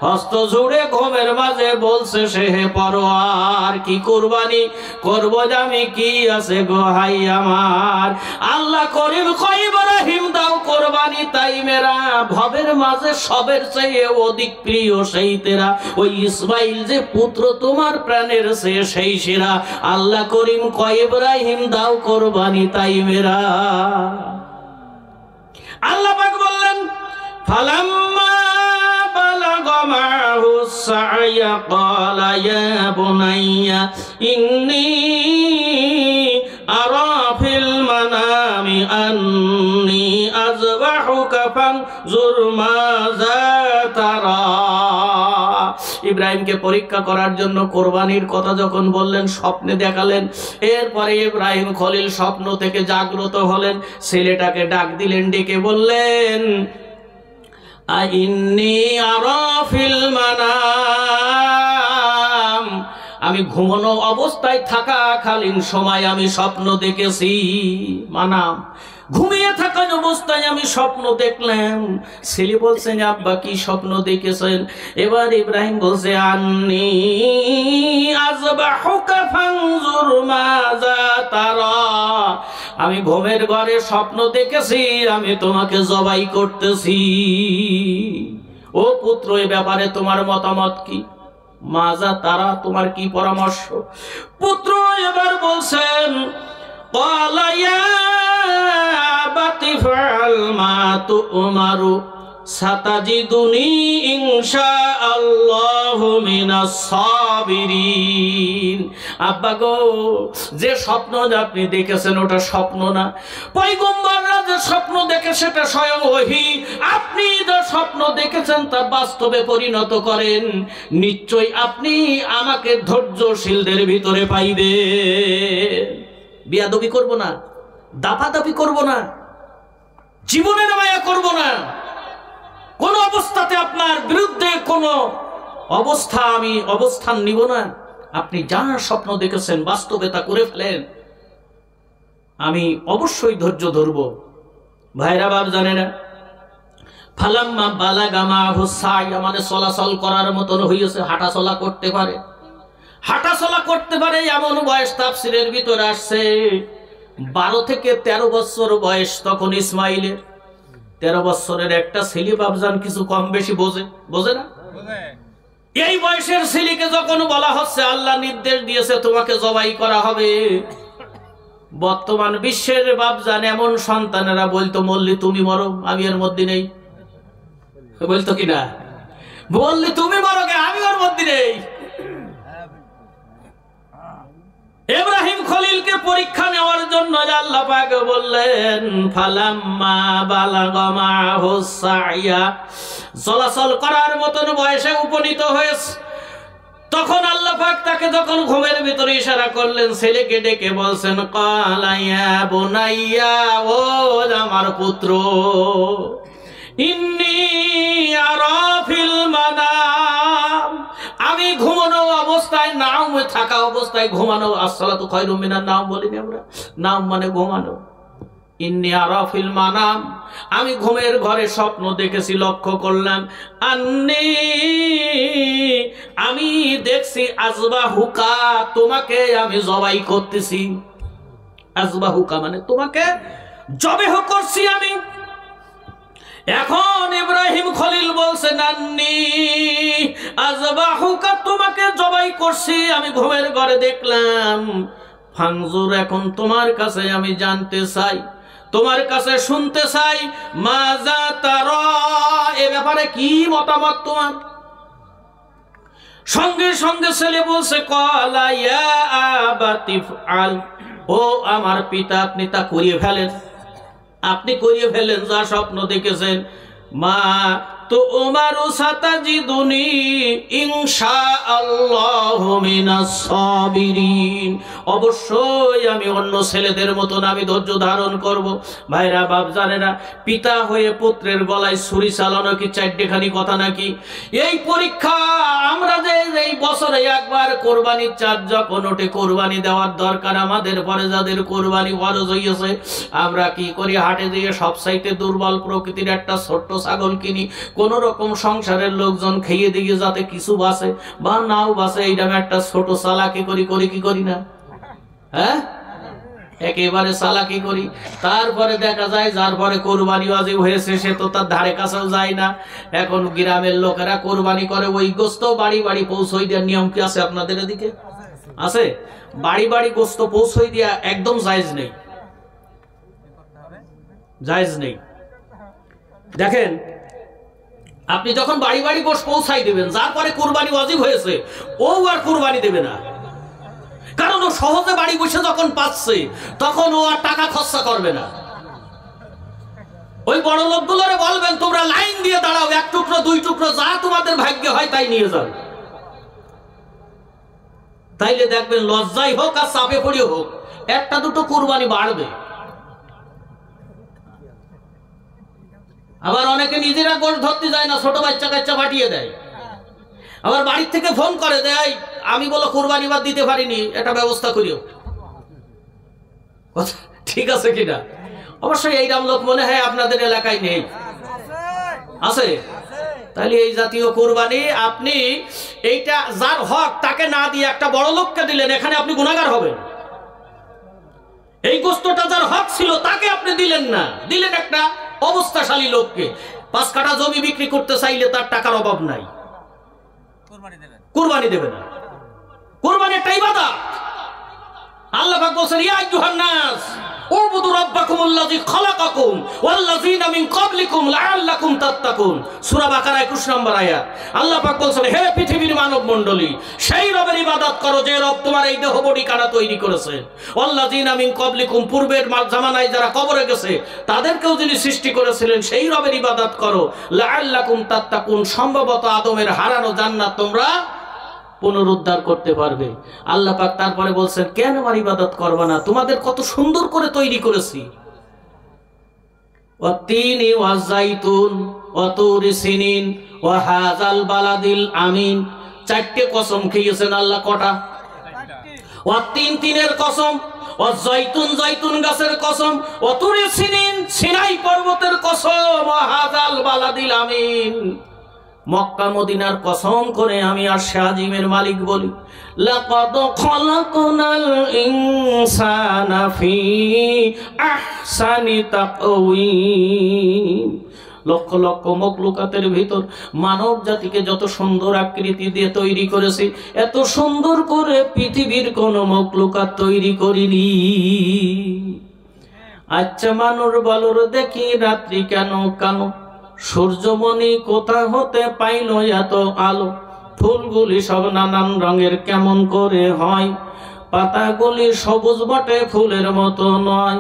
হস্ত জুড়ে ঘুমের মাঝে বলছে সে, হে পরোয়ার, কি কুরবানি করবো আমি, কি আছে গো হাই আমার। আল্লাহ করিম কয়, ইব্রাহিম দাও কোরবানি, তাই মেরা ভবের মাঝে সবের চেয়ে অধিক প্রিয় সেই তেরা। ওই ইসমাইল যে পুত্র তোমার প্রাণের চেয়ে সেই সেরা। আল্লাহ করিম কয়, ইব্রাহিম দাও কোরবানি, তাই মেরা। আল্লাহ পাক বললেন, ফালাম্মা বালাগা মাহু সা'য়া ক্বালা ইয়া বুনাইয়া ইন্নী আরা ফিল মানামি আন্নী আযবাহুকা ফানজুর মাযা তারা। ইব্রাহিমকে পরীক্ষা করার জন্য কোরবানির কথা যখন বললেন, স্বপ্নে দেখালেন। এরপরে ইব্রাহিম খলিল স্বপ্ন থেকে জাগ্রত হলেন, ছেলেটাকে ডাক দিলেন, ডেকে বললেন, ইন্নী আরা ফিল মানাম, আমি ঘুমানো অবস্থায় থাকাকালীন সময় আমি স্বপ্ন দেখেছি। মানাম, ঘুমিয়ে থাকা অবস্থায় আমি স্বপ্ন দেখলাম। ছেলে বলছেন, আব্বা কি স্বপ্ন দেখেছেন? এবার ইব্রাহিম বলছে, আন্নী আযবাহুকা ফানজুর মাযা তারা, আমি ঘুমের ঘরে স্বপ্ন দেখেছি আমি তোমাকে জবাই করতেছি। ও পুত্র, এ ব্যাপারে তোমার মতামত কি? মাজা তারা, তোমার কি পরামর্শ? পুত্র এবার বলছেন, ক্বালা ইয়া আবাতি ফাআল মা তু'মারু সাতাজিদুনি ইনশাআল্লাহু মিনাস সাবিরিন। আব্বা গো, যে স্বপ্ন আপনি দেখেছেন ওটা স্বপ্ন না। পয়গম্বররা যে স্বপ্ন দেখে সেটা স্বয়ং ওহী। আপনি যে স্বপ্ন দেখেছেন তা বাস্তবে পরিণত করেন, নিশ্চয়ই আপনি আমাকে ধৈর্যশীলদের ভিতরে পাইবেন। বিয়াদবি করব না, দাপাদাপি করব না, জীবনের মায়া করব না, কোন অবস্থাতে আপনার বিরুদ্ধে কোন আমি অবস্থান নিব না। আপনি যা স্বপ্ন দেখেছেন বাস্তবে তা করে ফেলেন, আমি অবশ্যই ধৈর্য ধরব। ভাইরা বাপ জানে না, ফালাম্মা বালাগা মাহু সা'য়া মানে চলাচল করার মতন হইছে, হাঁটাচলা করতে পারে। হাঁটাচলা করতে পারে এমন বয়স তাফসীরের ভিতরে আসছে 12 থেকে 13 বছর বয়স তখন ইসমাইলের। 13 বছরের একটা ছেলে বাবজান কিছু কম বেশি বোঝে না? এই বয়সের ছেলেকে যখন বলা হচ্ছে আল্লাহ নির্দেশ দিয়েছে তোমাকে জবাই করা হবে, বর্তমান বিশ্বের বাবজান এমন সন্তানেরা বলতো, মল্লি তুমি মরো, আমি এর মধ্যে নেই। বলতো কিনা? বললি তুমি মরো গে, আমি ওর মধ্যে নেই। ইব্রাহিম খলিলকে পরীক্ষা নেওয়ার জন্য আল্লাহ পাক বললেন, ফালাম্মা বালাগা মাহু সা'য়া, চলাচল করার মতন বয়সে উপনীত হয়েছে, তখন আল্লাহ পাক তাকে যখন ঘুমের ভিতরে ইশারা করলেন, ছেলেকে ডেকে বলছেন, ক্বালা ইয়া বুনাইয়া, ও আমার পুত্র, ইন্নী আরা ফিল মানাম, আমি ঘুমানো অবস্থায়, নাম থাকা অবস্থায় ঘুমানো, আসসালাতু খায়রুম মিনান নাম বলিনি আমরা, নাম মানে ঘুমানো। ইন্নী আরা ফিল মানাম, আমি ঘুমের ঘরে স্বপ্ন দেখেছি, লক্ষ্য করলাম, আন্নী আমি দেখছি, আযবাহুকা তোমাকে আমি জবাই করতেছি। আযবাহুকা মানে তোমাকে জবেহ করছি আমি। এখন ইব্রাহিম খলিল বলছেন, আন্নী আযবাহুকা তোমাকে জবাই করছি আমি ঘুমের ঘরে দেখলাম। ফানজুর, এখন তোমার কাছে আমি জানতে চাই, তোমার কাছে শুনতে চাই, মাজা তারা, এ ব্যাপারে কি মতামত তোমার? সঙ্গে সঙ্গে ছেলে বলছে, ক্বালা ইয়া আবাতি ফাআল, ও আমার পিতা আপনি তা করিয়ে ফেলেন। আপনি করিয়ে ফেলেন যা স্বপ্ন দেখেছেন। মা তো উমারু সাতাজিদুনি ইনশাআল্লাহু মিনাস সাবিরিন, অবশ্যই আমি অন্য ছেলেদের মতন আমি ধৈর্য ধারণ করব। ভাইরা বাপজানেরা, পিতা হয়ে পুত্রের গলায় ছুরি চালানো কি চারটেখানি কথা নাকি? এই পরীক্ষা আমরা যে এই বছরে একবার কোরবানির চাঁদ যখন ওঠে কোরবানি দেওয়ার দরকার, আমাদের পরে যাদের কোরবানি ফরজ হইয়াছে, আমরা কি করি? হাটে দিয়ে সবচাইতে দুর্বল প্রকৃতির একটা ছোট্ট ছাগল কিনি, কোন রকম সংসারের লোকজন খেয়ে দিয়ে যাতে কিছু বাঁচে বা নাও বাঁচে, এইরকম একটা ছোট চালাকি করি কি করি না? হ্যাঁ, একেবারে চালাকি করি। তারপরে দেখা যায় যার পরে কোরবানি ওয়াজিব হয়েছে সে তো তার ধারে কাছেও যায় না। এখন গ্রামের লোকেরা কোরবানি করে, ওই গোস্ত বাড়ি বাড়ি পৌঁছই দেওয়ার নিয়ম কি আছে আপনাদের এদিকে? আছে? বাড়ি বাড়ি গোস্ত পৌঁছই দেওয়া একদম জায়েজ নেই, জায়েজ নেই। দেখেন, আপনি যখন বাড়ি বাড়ি গোস্ত পৌঁছাই দেবেন, যার পরে কোরবানি ওয়াজিব হয়েছে ও আর কোরবানি দেবে না, কারণ ও সহজে বাড়ি বসে যখন পাচ্ছে তখন ও আর টাকা খরচা করবে না। ওই বড় লোকগুলোরে বলবেন তোমরা লাইন দিয়ে দাঁড়াও, এক টুকরো দুই টুকরো যা তোমাদের ভাগ্যে হয় তাই নিয়ে যাও। তাইলে দেখবেন লজ্জাই হোক আর চাপে পড়িয়ে হোক একটা দুটো কোরবানি বাড়বে। আবার অনেকে নিজেরা গোশ ধরতে যায় না, ছোট বাচ্চা কাচ্চা পাঠিয়ে দেয়। আবার বাড়ির থেকে ফোন করে দেয়, আমি বলো কোরবানি বাদ দিতে পারিনি, এটা ব্যবস্থা করিও। ঠিক আছে কিনা? অবশ্যই এইরকম লোক মনে হয় আপনাদের এলাকায় নেই, আছে? তাহলে এই জাতীয় কোরবানি আপনি এইটা যার হক তাকে না দিয়ে একটা বড় লোককে দিলেন, এখানে আপনি গুনাহগার হবেন। এই গোস্তটা যার হক ছিল তাকে আপনি দিলেন না, দিলেন একটা অবস্থাশালী লোককে। 5 কাঠা জমি বিক্রি করতে চাইলে তার টাকার অভাব নাই, কুরবানি দেবে না। কুরবানি একটা ইবাদত। আল্লাহ পাক বলেন, ইয়া আইয়ুহান নাস উবুদু রাব্বাকুমুল্লাযী খালাকাকুম ওয়াল্লাযীনা মিন ক্বাবলিকুম লাআল্লাকুম তাত্তাকুন। সূরা বাকারা 21 নম্বর আয়াত। আল্লাহ পাক বলেন, হে পৃথিবীর মানব মণ্ডলী, সেই রবের ইবাদত করো যে রব তোমার এই দেহ বডি কানা তৈরি করেছে। ওয়াল্লাযীনা মিন ক্বাবলিকুম, পূর্বের জামানায় যারা কবরে গেছে তাদেরকেও যিনি সৃষ্টি করেছিলেন সেই রবের ইবাদত করো। লাআল্লাকুম তাত্তাকুন, সম্ভবত আদমের হারানো জান্নাত তোমরা পুনরুদ্ধার করতে পারবে। আল্লাহ পাক তারপরে বলছেন, কেন আমার ইবাদত করবে না? তোমাদের কত সুন্দর করে তৈরি করেছি। ওয়াতিনি ওয়াজাইতুন ওয়াতুরি সিনিন ওয়া হাযাল বালাদিল আমিন। 4টে কসম খেয়েছেন আল্লাহ। কটা? ওয়াতিন, তিনের কসম, ওয়াজাইতুন, জাইতুন গাছের কসম, ওয়াতুরি সিনিন, সিনাই পর্বতের কসম, ওয়া হাযাল বালাদিল আমিন। মক্কা মদিনার কসম করে আমি আর শাহজিমের মালিক বলি, লাকাদ খালাকনাল ইনসানা ফি আহসানি তাকওয়িম। লক্ষ লক্ষ মখলুকাতের ভিতর মানব জাতিকে যত সুন্দর আকৃতি দিয়ে তৈরি করেছি, এত সুন্দর করে পৃথিবীর কোন মখলুকাত তৈরি করিনি। আচ্ছা মানুষ বলর দেখি রাত্রি কেন কানো, সূর্যমণি কোথা হতে পাইল এত আলো, ফুলগুলি সব নানান রঙের কেমন করে হয়, পাতাগুলি সবুজ বটে ফুলের মতো নয়,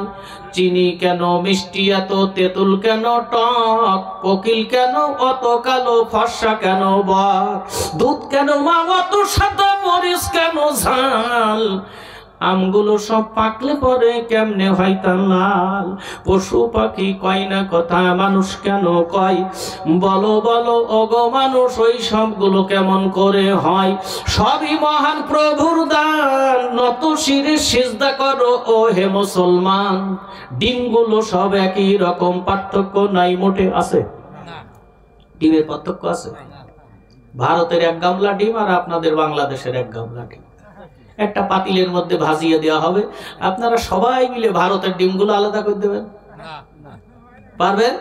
চিনি কেন মিষ্টি এত, তেঁতুল কেন টক, কোকিল কেন অত কালো, ফর্সা কেন বক, দুধ কেন মা অত সাদা, মরিচ কেন ঝাল, আমগুলো সব পাকলে পরে কেমনে হয় তা লাল, পশু পাখি কয় না কথা, মানুষ কেন কয়, বলো বলো ওগো মানুষ ওই সবগুলো কেমন করে হয়, সবই মহান প্রভুর দান, নত শিরে সিজদা করো ও হে মুসলমান। ডিমগুলো সব একই রকম, পার্থক্য নাই মোটে। আছে ডিমের পার্থক্য আছে? ভারতের 1 গামলা ডিম আর আপনাদের বাংলাদেশের 1 গামলা ডিম একটা পাতিলের মধ্যে ভাজিয়ে দেওয়া হবে, আপনারা সবাই মিলে ভারতের ডিমগুলো আলাদা করে দেবেন? পারবেন?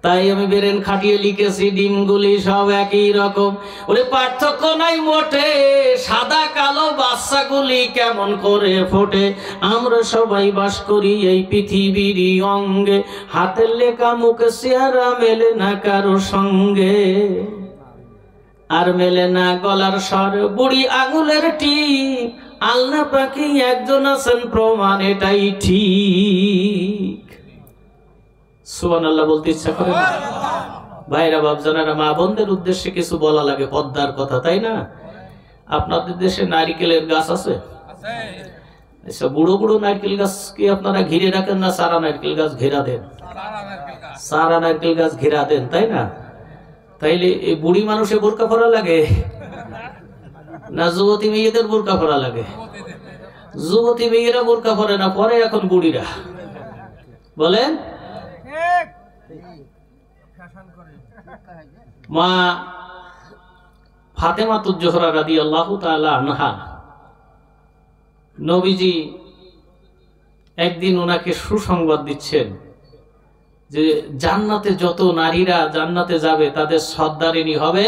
তাই আমি বেরেন খাটিয়ে লিখেছি, ডিমগুলি সব একই রকম, ওরে পার্থক্য নাই মোটে, সাদা কালো বাচ্চাগুলি কেমন করে ফোটে, আমরা সবাই বাস করি এই পৃথিবীর অঙ্গে, হাতের লেখা মুখে চেহারা মেলে না কারো সঙ্গে, আর মেলে না গলার স্বর, বুড়ি আঙুলের টিপ, আল্লাহ পাকি একজন আছেন প্রমাণ এটাই ঠিক। সুবহানাল্লাহ বলতে ইচ্ছা করে না? ভাইরা বাপজানেরা, মা বোনদের উদ্দেশ্যে কিছু বলা লাগে, পদ্মার কথা, তাই না? আপনাদের দেশে নারিকেলের গাছ আছে? আচ্ছা, বুড়ো বুড়ো নারকেল গাছ কি আপনারা ঘিরে রাখেন না সারা নারকেল গাছ ঘেরা দেন? সারা নারকেল গাছ ঘেরা দেন, তাই না? তাইলে এই বুড়ি মানুষে বোরকা পরা লাগে না যুবতী মেয়েদের বোরকা পরা লাগে? যুবতী মেয়েরা বোরকা পরে না, পরে এখন বুড়িরা। বলেন? মা ফাতেমাতুজ জোহরা রাদিয়াল্লাহু তাআলা আনহা, নবীজি একদিন ওনাকে সুসংবাদ দিচ্ছেন যে জান্নাতে যত নারীরা জান্নাতে যাবে তাদের সর্দারিনী হবে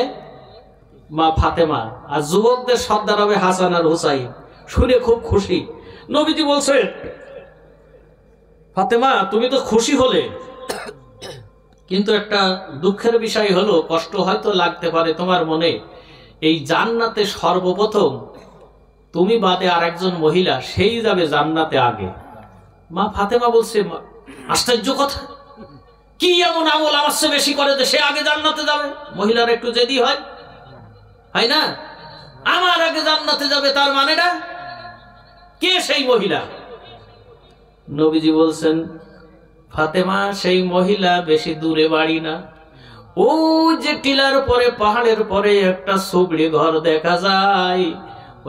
মা ফাতেমা, আর যুবকদের সর্দার হবে হাসান আর হুসাইন। শুনে খুব খুশি। নবীজি বলছে, ফাতেমা তুমি তো খুশি হলে, কিন্তু একটা দুঃখের বিষয় হলো, কষ্ট হয়তো লাগতে পারে তোমার মনে, এই জান্নাতে সর্বপ্রথম তুমি বাদে আর একজন মহিলা, সেই যাবে জান্নাতে আগে। মা ফাতেমা বলছে, আশ্চর্য কথা, কি এমন আমল আমার চেয়ে বেশি করে যে সে আগে জান্নাতে যাবে? মহিলার একটু জেদি হয়, হয় না? আমার আগে জান্নাতে যাবে, তার মানেটা কে সেই মহিলা? নবীজি বলছেন, ফাতেমা সেই মহিলা বেশি দূরে বাড়ি না, ও যে টিলার পরে পাহাড়ের পরে একটা সুবড়ি ঘর দেখা যায়,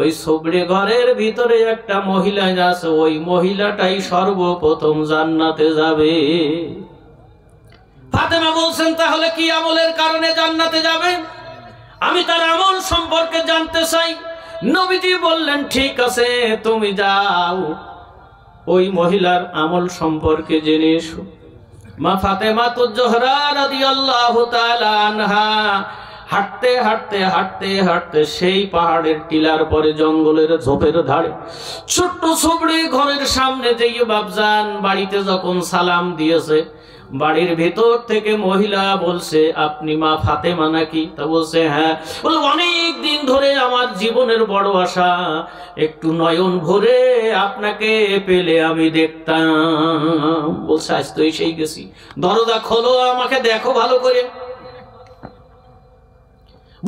ওই সুবড়ি ঘরের ভিতরে একটা মহিলা আছে, ওই মহিলাটাই সর্বপ্রথম জান্নাতে যাবে। ফাতেমা বলছেন, তাহলে কি আমলের কারণে জান্নাতে যাবে? আমি তার আমল সম্পর্কে জানতে চাই। নবীজি বললেন, ঠিক আছে তুমি যাও, ওই মহিলার আমল সম্পর্কে জেনে এসো। মা ফাতেমাতুজ জোহরা রাদিয়াল্লাহু তাআলা আনহা হাঁটতে হাঁটতে হাঁটতে হাঁটতে সেই পাহাড়ের টিলার পরে জঙ্গলের ঝোপের ধারে ছোট্ট সুবড়ি ঘরের সামনে যেয়ে বাপজান বাড়িতে যখন সালাম দিয়েছে, বাড়ির ভেতর থেকে মহিলা বলছে, আপনি মা ফাতেমা নাকি? তা বলছে, হ্যাঁ। বলে, অনেক দিন ধরে আমার জীবনের বড় আশা, একটু নয়ন ভরে আপনাকে পেলে আমি দেখতাম। বলছে, আজ তো এসেই গেছি, দরজা খোলো, আমাকে দেখো ভালো করে।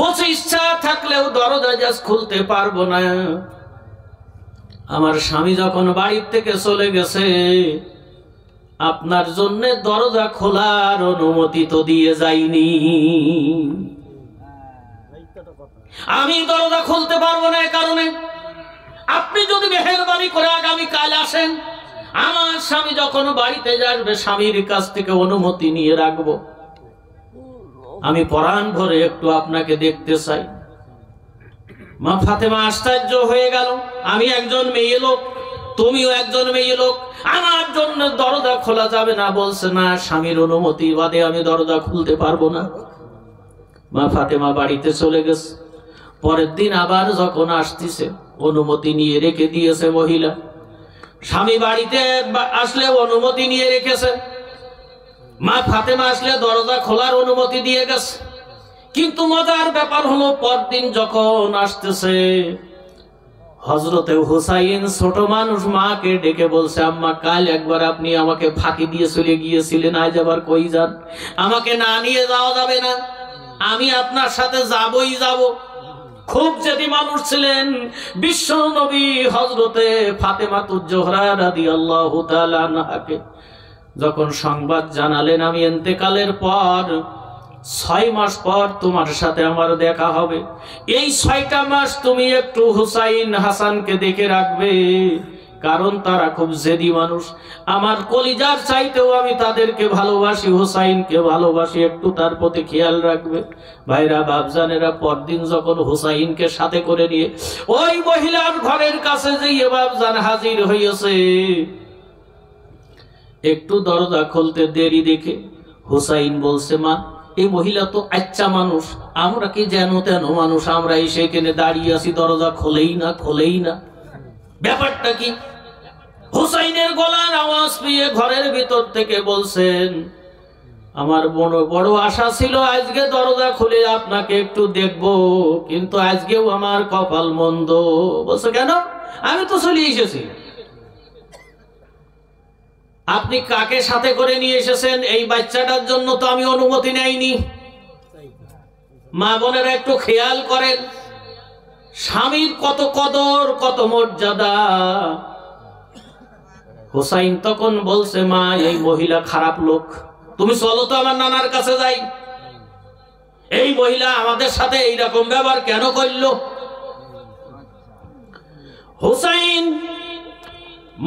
বলছে, ইচ্ছা থাকলেও দরজা আজ খুলতে পারবো না, আমার স্বামী যখন বাড়ির থেকে চলে গেছে, আপনার জন্য দরজা খোলার অনুমতি তো দিয়ে যাইনি, আমি দরজা খুলতে পারবো না। কারণে আপনি যদি মেহেরবানি করে আগামী কাল আসেন, আমার স্বামী যখন বাড়িতে যাবে স্বামীর কাছ থেকে অনুমতি নিয়ে রাখবো, আমি পরাণ ভরে একটু আপনাকে দেখতে চাই। মা ফাতেমা আশ্চর্য হয়ে গেল, আমি একজন মেয়ে লোক, তুমিও একজন মেয়ে লোক, আমার জন্য দরজা খোলা যাবে না? বলছে, না, স্বামীর অনুমতি বাদে আমি দরজা খুলতে পারবো না। মা ফাতেমা বাড়িতে চলে গেছে। পরের দিন আবার যখন আসতেছে, অনুমতি নিয়ে রেখে দিয়েছে মহিলা। স্বামী বাড়িতে আসলে অনুমতি নিয়ে রেখেছে, মা ফাতেমা আসলে দরজা খোলার অনুমতি দিয়ে গেছে। কিন্তু মজার ব্যাপার হলো, পরদিন যখন আসতেছে, হযরতে হুসাইন ছোট মানুষ মাকে ডেকে বলছে, আম্মা কাল একবার আপনি আমাকে ফাঁকি দিয়ে চলে গিয়েছিলেন, আজ আবার কই যান? আমাকে না নিয়ে যাওয়া যাবে না, আমি আপনার সাথে যাবই যাব। খুব জেদি মানুষ ছিলেন বিশ্ব নবী হযরতে ফাতেমাতুজ জোহরা রাদিয়াল্লাহু তাআলা আনহাকে যখন সংবাদ জানালেন, আমি ইন্তেকালের পর 6 মাস পর তোমার সাথে আমার দেখা হবে, এই 6টা মাস তুমি একটু হুসাইন হাসানকে দেখে রাখবে, কারণ তারা খুব জেদি মানুষ, আমার কলিজার চাইতেও আমি তাদেরকে ভালোবাসি, হুসাইনকে ভালোবাসি, একটু তার প্রতি খেয়াল রাখবে। ভাইরা বাপজানেরা, পরদিন যখন হুসাইনকে সাথে করে নিয়ে ওই মহিলার ঘরের কাছে যেয়ে বাপজান হাজির হইয়াছে, একটু দরজা খুলতে দেরি দেখে হুসাইন বলছে, মা এই মহিলা তো আচ্ছা মানুষ, আমরা কি যেন তেন মানুষ, আমরা এসে এখানে দাঁড়িয়ে আছি, দরজা খোলেই না, খোলেই না, ব্যাপারটা কি? হুসাইনের গলার আওয়াজ পেয়ে ঘরের ভিতর থেকে বলছেন, আমার বড় আশা ছিল আজকে দরজা খুলে আপনাকে একটু দেখবো, কিন্তু আজকেও আমার কপাল মন্দ। বলছে, কেন? আমি তো চলে এসেছি। আপনি কাকে সাথে করে নিয়ে এসেছেন? এই বাচ্চাটার জন্য তো আমি অনুমতি নেইনি। মা বোনেরা একটু খেয়াল করেন, স্বামীর কত কদর, কত মর্যাদা। হুসাইন তখন বলছে, মা এই মহিলা খারাপ লোক, তুমি চলো তো আমার নানার কাছে যাই। এই মহিলা আমাদের সাথে এইরকম ব্যবহার কেন করলো? হুসাইন,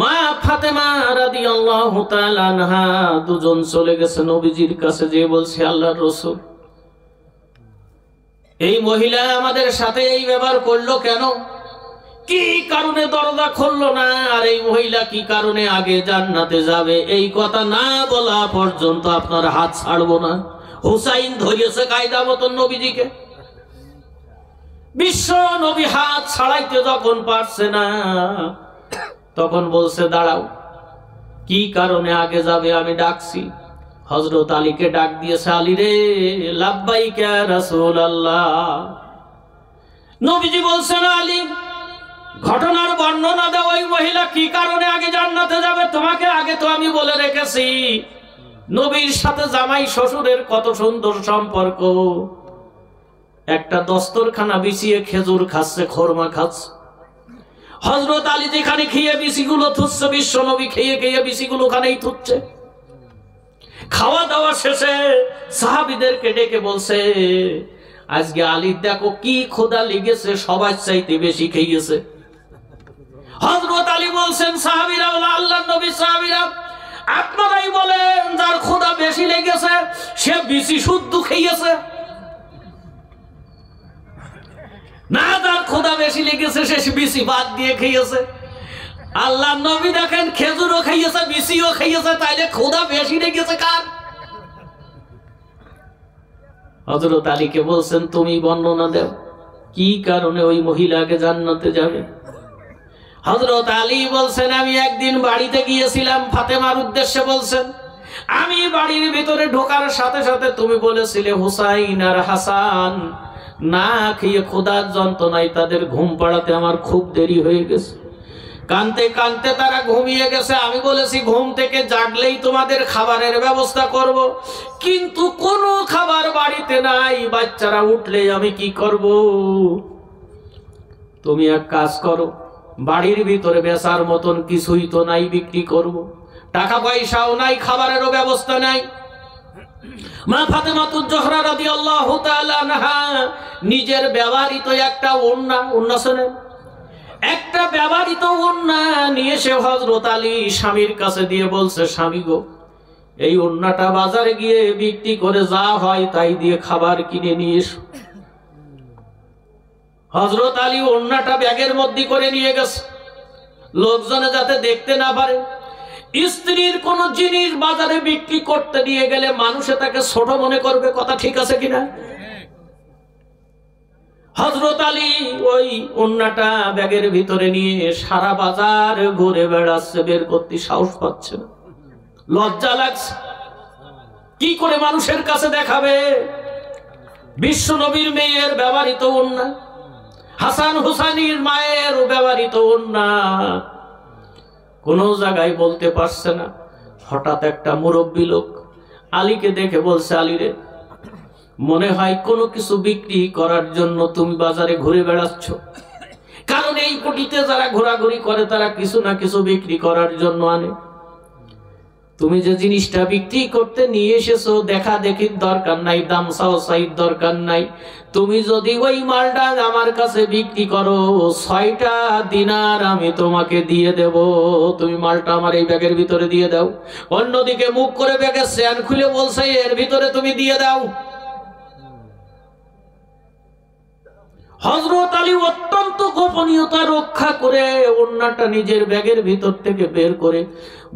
মা ফাতেমা রাদিয়াল্লাহু তাআলা আনহা দুজন চলে গেছে নবীজির কাছে, যে বলছে, আল্লাহর রাসূল, এই মহিলা আমাদের সাথে এই ব্যবহার করলো কেন? কি কারণে দরজা খুললো না? আর এই মহিলা কি কারণে আগে জান্নাতে যাবে? এই কথা না বলা পর্যন্ত আপনার হাত ছাড়বো না। হুসাইন ধরিয়েছে কায়দা মতন নবীজিকে। বিশ্ব নবী হাত ছাড়াইতে যখন পারছে না, তখন বলছে, দাঁড়াও, কি কারণে আগে যাবে আমি ডাকছি। হযরত আলীকে ডাক দিয়েছে, আলী রে, লাব্বাইকা ইয়া রাসূলুল্লাহ। নবীজি বলছেন, আলী, ঘটনার বর্ণনা দাও, ওই মহিলা কি কারণে আগে জান্নাতে যাবে? তোমাকে আগে তো আমি বলে রেখেছি, নবীর সাথে জামাই শ্বশুরের কত সুন্দর সম্পর্ক। একটা দস্তরখানা বিছিয়ে খেজুর খাচ্ছে, খোরমা খাচ্ছে। হযরত আলী যেখানে খেয়ে বিসিগুলো থুচ্ছে, বিশ্ব নবী খেয়ে খেয়ে বিসিগুলো ওখানেই থুচ্ছে। খাওয়া দাওয়া শেষে সাহাবীদেরকে ডেকে বলছে, আজকে আলী দেখো কি ক্ষুধা লেগেছে, সবার চাইতে বেশি খেয়েছে। হযরত আলী বলছেন, সাহাবীরা, আল্লাহর নবী, সাহাবীরা, আপনারাই বলেন, যার ক্ষুধা বেশি লেগেছে সে বিসি শুদ্ধ খেয়েছে, না যার ক্ষুধা বেশি লেগেছে সে বিসি বাদ দিয়ে খেয়েছে। আল্লাহর নবী দেখেন খেজুরও খাইয়েছে, বিসিও খাইয়েছে, তাইলে ক্ষুধা বেশি লেগেছে কার? হযরত আলীকে বলছেন, তুমি বর্ণনা দাও, কি কারণে ওই মহিলাকে জান্নাতে যাবে? হযরত আলী বলছেন, আমি একদিন বাড়িতে গিয়েছিলাম, ফাতেমার উদ্দেশ্যে বলছেন, আমি বাড়ির ভিতরে ঢোকার সাথে সাথে তুমি বলেছিলে হুসাইন আর হাসান না খেয়ে ক্ষুধার যন্ত্রণায় তাদের ঘুম পাড়াতে আমার খুব দেরি হয়ে গেছে, কানতে কানতে তারা ঘুমিয়ে গেছে। আমি বলেছি ঘুম থেকে জাগলেই তোমাদের খাবারের ব্যবস্থা করব, কিন্তু কোনো খাবার বাড়িতে নাই, বাচ্চারা উঠলে আমি কি করব? তুমি এক কাজ করো, বাড়ির ভিতরে বেচার মতন কিছুই তো নাই, বিক্রি করব, টাকা পয়সাও নাই, খাবারেরও ব্যবস্থা নাই। মা ফাতেমাতুজ জোহরা রাদিয়াল্লাহু তাআলা আনহা নিজের ব্যবহৃত একটা ওড়না শোনেন, একটা ব্যবহৃত ওড়না নিয়ে এসে হযরত আলী স্বামীর কাছে দিয়ে বলছে, স্বামী গো, এই ওড়নাটা বাজারে গিয়ে বিক্রি করে যা হয় তাই দিয়ে খাবার কিনে নিয়ে এসো। হযরত আলী ওড়নাটা ব্যাগের মধ্যে করে নিয়ে গেছে, লোকজনে যাতে দেখতে না পারে। স্ত্রীর কোন জিনিস বাজারে বিক্রি করতে নিয়ে গেলে মানুষে তাকে ছোট মনে করবে, কথা ঠিক আছে কিনা? হযরত আলী ওই ওড়নাটা ব্যাগের ভিতরে নিয়ে সারা বাজার ঘুরে বেড়াচ্ছে, বের করতে সাহস পাচ্ছে না, লজ্জা লাগছে, কি করে মানুষের কাছে দেখাবে? বিশ্ব নবীর মেয়ের ব্যবহৃত ওড়না, হাসান হুসাইনের মায়ের ব্যবহৃত ওড়না, কোন জায়গায় বলতে পারছে না। হঠাৎ একটা মুরব্বী লোক আলীকে দেখে বলছে, আলী রে, মনে হয় কোনো কিছু বিক্রি করার জন্য তুমি বাজারে ঘুরে বেড়াচ্ছ, কারণ এই কোটিতে যারা ঘোরাঘুরি করে তারা কিছু না কিছু বিক্রি করার জন্য আনে। তুমি যে জিনিসটা বিক্রি করতে নিয়ে এসেছো দেখা দেখির দরকার নাই, দাম চাওয়ার দরকার নাই, তুমি যদি ওই মালটা আমার কাছে বিক্রি করো 6টা দিনার আমি তোমাকে দিয়ে দেব, তুমি মালটা আমার এই ব্যাগের ভিতরে দিয়ে দাও। অন্যদিকে মুখ করে ব্যাগের চেন খুলে বলছে, এর ভিতরে তুমি দিয়ে দাও। হযরত আলী অত্যন্ত গোপনীয়তা রক্ষা করে ওড়নাটা নিজের ব্যাগের ভিতর থেকে বের করে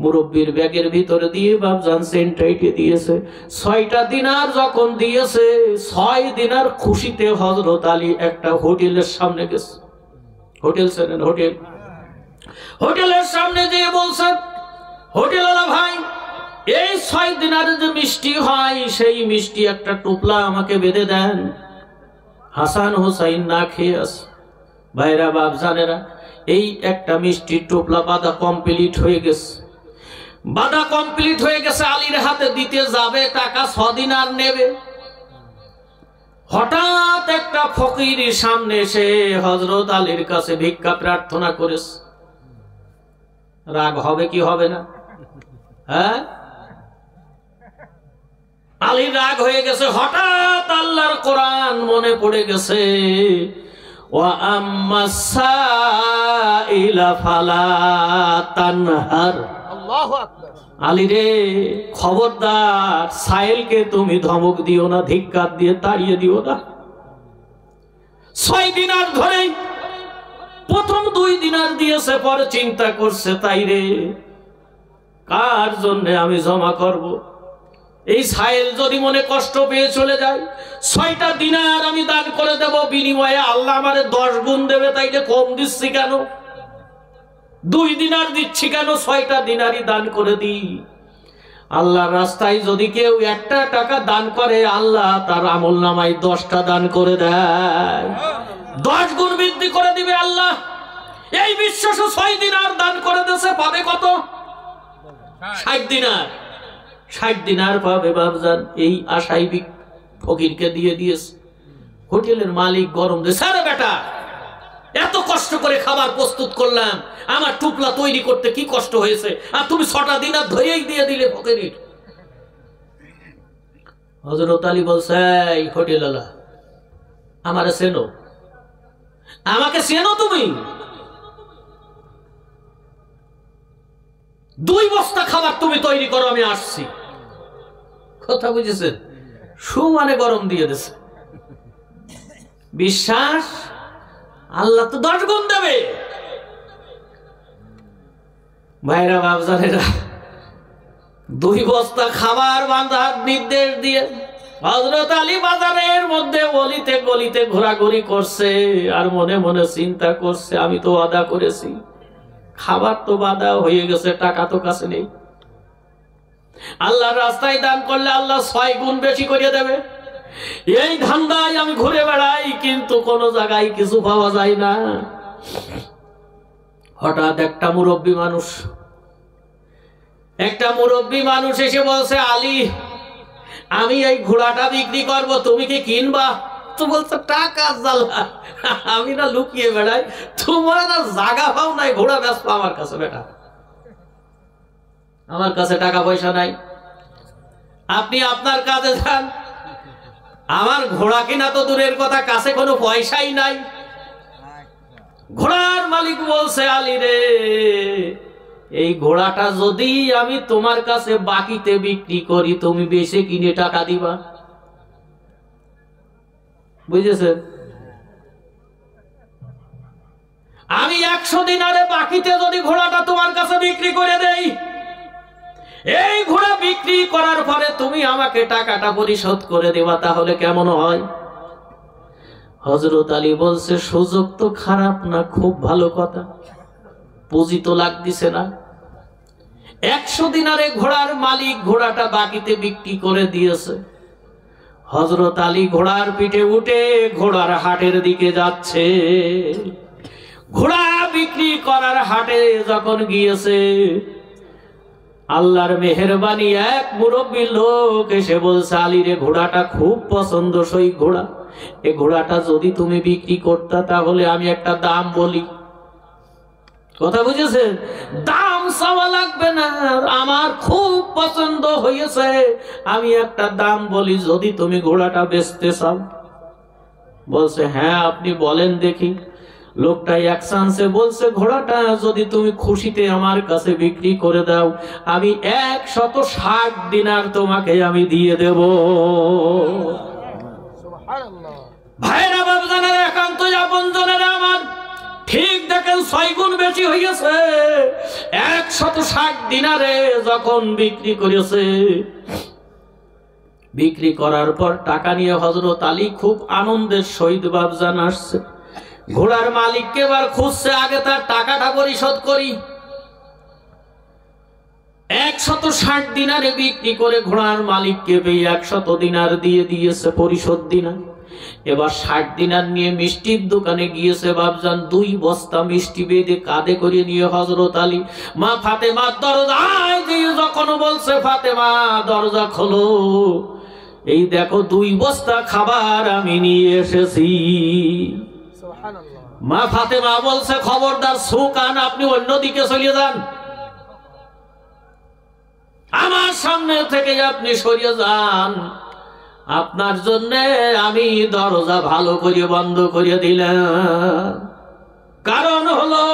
মুরব্বির ব্যাগের ভিতরে দিয়ে বাবজান সেন্টাইটে দিয়েছে। 6টা দিনার যখন দিয়েছে, 6 দিনার খুশিতে হযরত আলী একটা হোটেলের সামনে গেছে। হোটেল চেনেন? হোটেলের সামনে যেয়ে বলছেন, হোটেলওয়ালা ভাই, এই 6 দিনারের যে মিষ্টি হয় সেই মিষ্টি একটা টোপলা আমাকে বেঁধে দেন। হাসান হুসাইন না খেয়ে আস। ভাইরা বাপ জানেরা, এই একটা মিষ্টির টোপলা বাঁধা কমপ্লিট হয়ে গেছে। বাধা কমপ্লিট হয়ে গেছে, আলীর হাতে দিতে যাবে, টাকা 6 দিনার নেবে। হঠাৎ একটা ফকির সামনে এসে হযরত আলীর কাছে ভিক্ষা প্রার্থনা করেছে। রাগ হবে কি হবে না? হ্যাঁ, আলী রাগ হয়ে গেছে। হঠাৎ আল্লাহর কোরআন মনে পড়ে গেছে, ওয়া আম্মাস সাইলা ফালা তানহার। আল্লাহু আকবার। আলী রে, খবরদার সাইলকে তুমি ধমক দিও না, ধিক্কার দিয়ে তাড়িয়ে দিও না। 6 দিনার ধরে প্রথম 2 দিনার দিয়েছে, পরে চিন্তা করছে, তাই রে কার জন্য আমি জমা করব? এই সাইল যদি মনে কষ্ট পেয়ে চলে যায়, 6টা দিনার আমি দান করে দেব, বিনিময়ে আল্লাহ আমারে 10 গুণ দেবে, তাইলে কম দিচ্ছি কেন? 2 দিনার দিচ্ছি কেন? 6টা দিনারই দান করে দিই। আল্লাহর রাস্তায় যদি কেউ 1টা টাকা দান করে, আল্লাহ তার আমলনামায় 10টা দান করে দেয়, 10 গুণ বৃদ্ধি করে দিবে আল্লাহ। এই বিশ্বাস 6 দিনার দান করে দেশে পাবে কত? 60 দিনার। 60 দিনার পাবে বাবজান। এই আশাই ফকিরকে দিয়ে দিয়েছে। হোটেলের মালিক গরম দিয়েছে, আরে বেটা, এত কষ্ট করে খাবার প্রস্তুত করলাম, আমার টুপলা তৈরি করতে কি কষ্ট হয়েছে, আর তুমি 6টা দিনার ধরেই দিয়ে দিলে ফকির। হযরত আলী বলছে, এই হোটেলওয়ালা, আমারে চেনো? আমাকে চেনো তুমি? 2 বস্তা খাবার তুমি তৈরি করো, আমি আসছি। কথা বুঝেছেন? সুমানে গরম দিয়ে দিছে। বিশ্বাস আল্লাহ তো 10 গুণ দেবে। ভাইরা বাবজানেরা, 2 বস্তা খাবার বাঁধার নির্দেশ দিয়ে হযরত আলী বাজারের মধ্যে গলিতে গলিতে ঘোরাঘুরি করছে, আর মনে মনে চিন্তা করছে, আমি তো ওয়াদা করেছি, খাবার তো বাঁধা হয়ে গেছে, টাকা তো কাছে নেই। আল্লাহর রাস্তায় দান করলে আল্লাহ 6 গুণ বেশি করে দেবে। এই ধান্দায় আমি ঘুরে বেড়াই, কিন্তু কোন জায়গায় কিছু পাওয়া যায় না। হঠাৎ একটা মুরব্বী মানুষ এসে বলছে, আলী, আমি এই ঘোড়াটা বিক্রি করব, তুমি কি কিনবা? তো বলছে, টাকা জ্বালা, আমি না লুকিয়ে বেড়াই, তোমার না জায়গা পাও নাই ঘোড়া বেচবো আমার কাছে। বেটা, আমার কাছে টাকা পয়সা নাই, আপনি আপনার কাজে যান, আমার ঘোড়া কিনা তো দূরের কথা, কাছে কোনো পয়সাই নাই। ঘোড়ার মালিক বলছে, আলী রে, এই ঘোড়াটা যদি আমি তোমার কাছে বাকিতে বিক্রি করি, তুমি বেশি কিনে টাকা দিবা। বুঝেছেন? আমি 100 দিনারে বাকিতে যদি ঘোড়াটা তোমার কাছে বিক্রি করে দেই, এই ঘোড়া বিক্রি করার পরে তুমি আমাকে টাকাটা পরিশোধ করে দেবা, তাহলে কেমন হয়? হযরত আলী বলছে, সুযোগ তো খারাপ না, খুব ভালো কথা, পুঁজি তো লাগতেছে না। 100 দিনারে ঘোড়ার মালিক ঘোড়াটা বাকিতে বিক্রি করে দিয়েছে। হযরত আলী ঘোড়ার পিঠে উঠে ঘোড়ার হাটের দিকে যাচ্ছে। ঘোড়া বিক্রি করার হাটে যখন গিয়েছে, আল্লাহর মেহেরবানি এক মুরব্বী লোক এসে বলছে, আলী রে, ঘোড়াটা খুব পছন্দসই ঘোড়া, এই ঘোড়াটা যদি তুমি বিক্রি করতা, তাহলে আমি একটা দাম বলি। কথা বুঝেছেন? দাম চাওয়া লাগবে না, আমার খুব পছন্দ হয়েছে, আমি একটা দাম বলি, যদি তুমি ঘোড়াটা বেচতে চাও। বলছে, হ্যাঁ আপনি বলেন দেখি। লোকটা এক চান্সে বলছে, ঘোড়াটা যদি তুমি খুশিতে আমার কাছে বিক্রি করে দাও, আমি 160 দিনার তোমাকে আমি দিয়ে দেব। ভাইরা বাবজানেরা, একান্ত আপনজনেরা আমার, ঠিক দেখেন 6 গুণ বেশি হয়েছে। 160 দিনারে যখন বিক্রি করেছে, বিক্রি করার পর টাকা নিয়ে হযরত আলী খুব আনন্দের সহিত বাবজান আসছে। ঘোড়ার মালিককে এবার খুঁজছে, আগে তার টাকাটা পরিশোধ করি। 160 দিনারে বিক্রি করে ঘোড়ার মালিককে 100 দিনার দিয়ে দিয়েছে পরিশোধ দিনার। এবার 60 দিনার নিয়ে মিষ্টির দোকানে গিয়েছে বাপজান, 2 বস্তা মিষ্টি বেঁধে কাঁধে করে নিয়ে হযরত আলী মা ফাতেমার দরজায় দিয়ে যখন বলছে ফাতেমা দরজা খোলো, এই দেখো 2 বস্তা খাবার আমি নিয়ে এসেছি। মা ফাতেমা বলছে খবরদার সুকান, আপনি অন্যদিকে চলে যান, আমার সামনে থেকে আপনি সরিয়ে যান, আপনার জন্য আমি দরজা ভালো করে বন্ধ করে দিলাম। কারণ হলো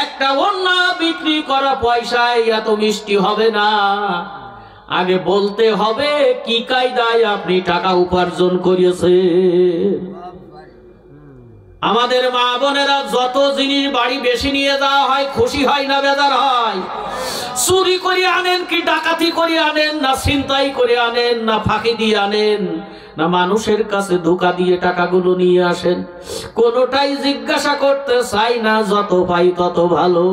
একটা ওন্না বিক্রি করা পয়সায় এত মিষ্টি হবে না, আগে বলতে হবে কি কায়দায় আপনি টাকা উপার্জন করিয়েছেন। আমাদের মা বোনেরা যত জিনিস বাড়ি বেশি নিয়ে যাওয়া হয় খুশি হয় না বেজার হয়? চুরি করে আনেন কি ডাকাতি করে আনেন, না ছিনতাই করে আনেন, না ফাঁকি দিয়ে আনেন, না মানুষের কাছে ধোঁকা দিয়ে টাকাগুলো নিয়ে আসেন? কোনোটাই জিজ্ঞাসা করতে চাই না, যত পাই তত ভালো।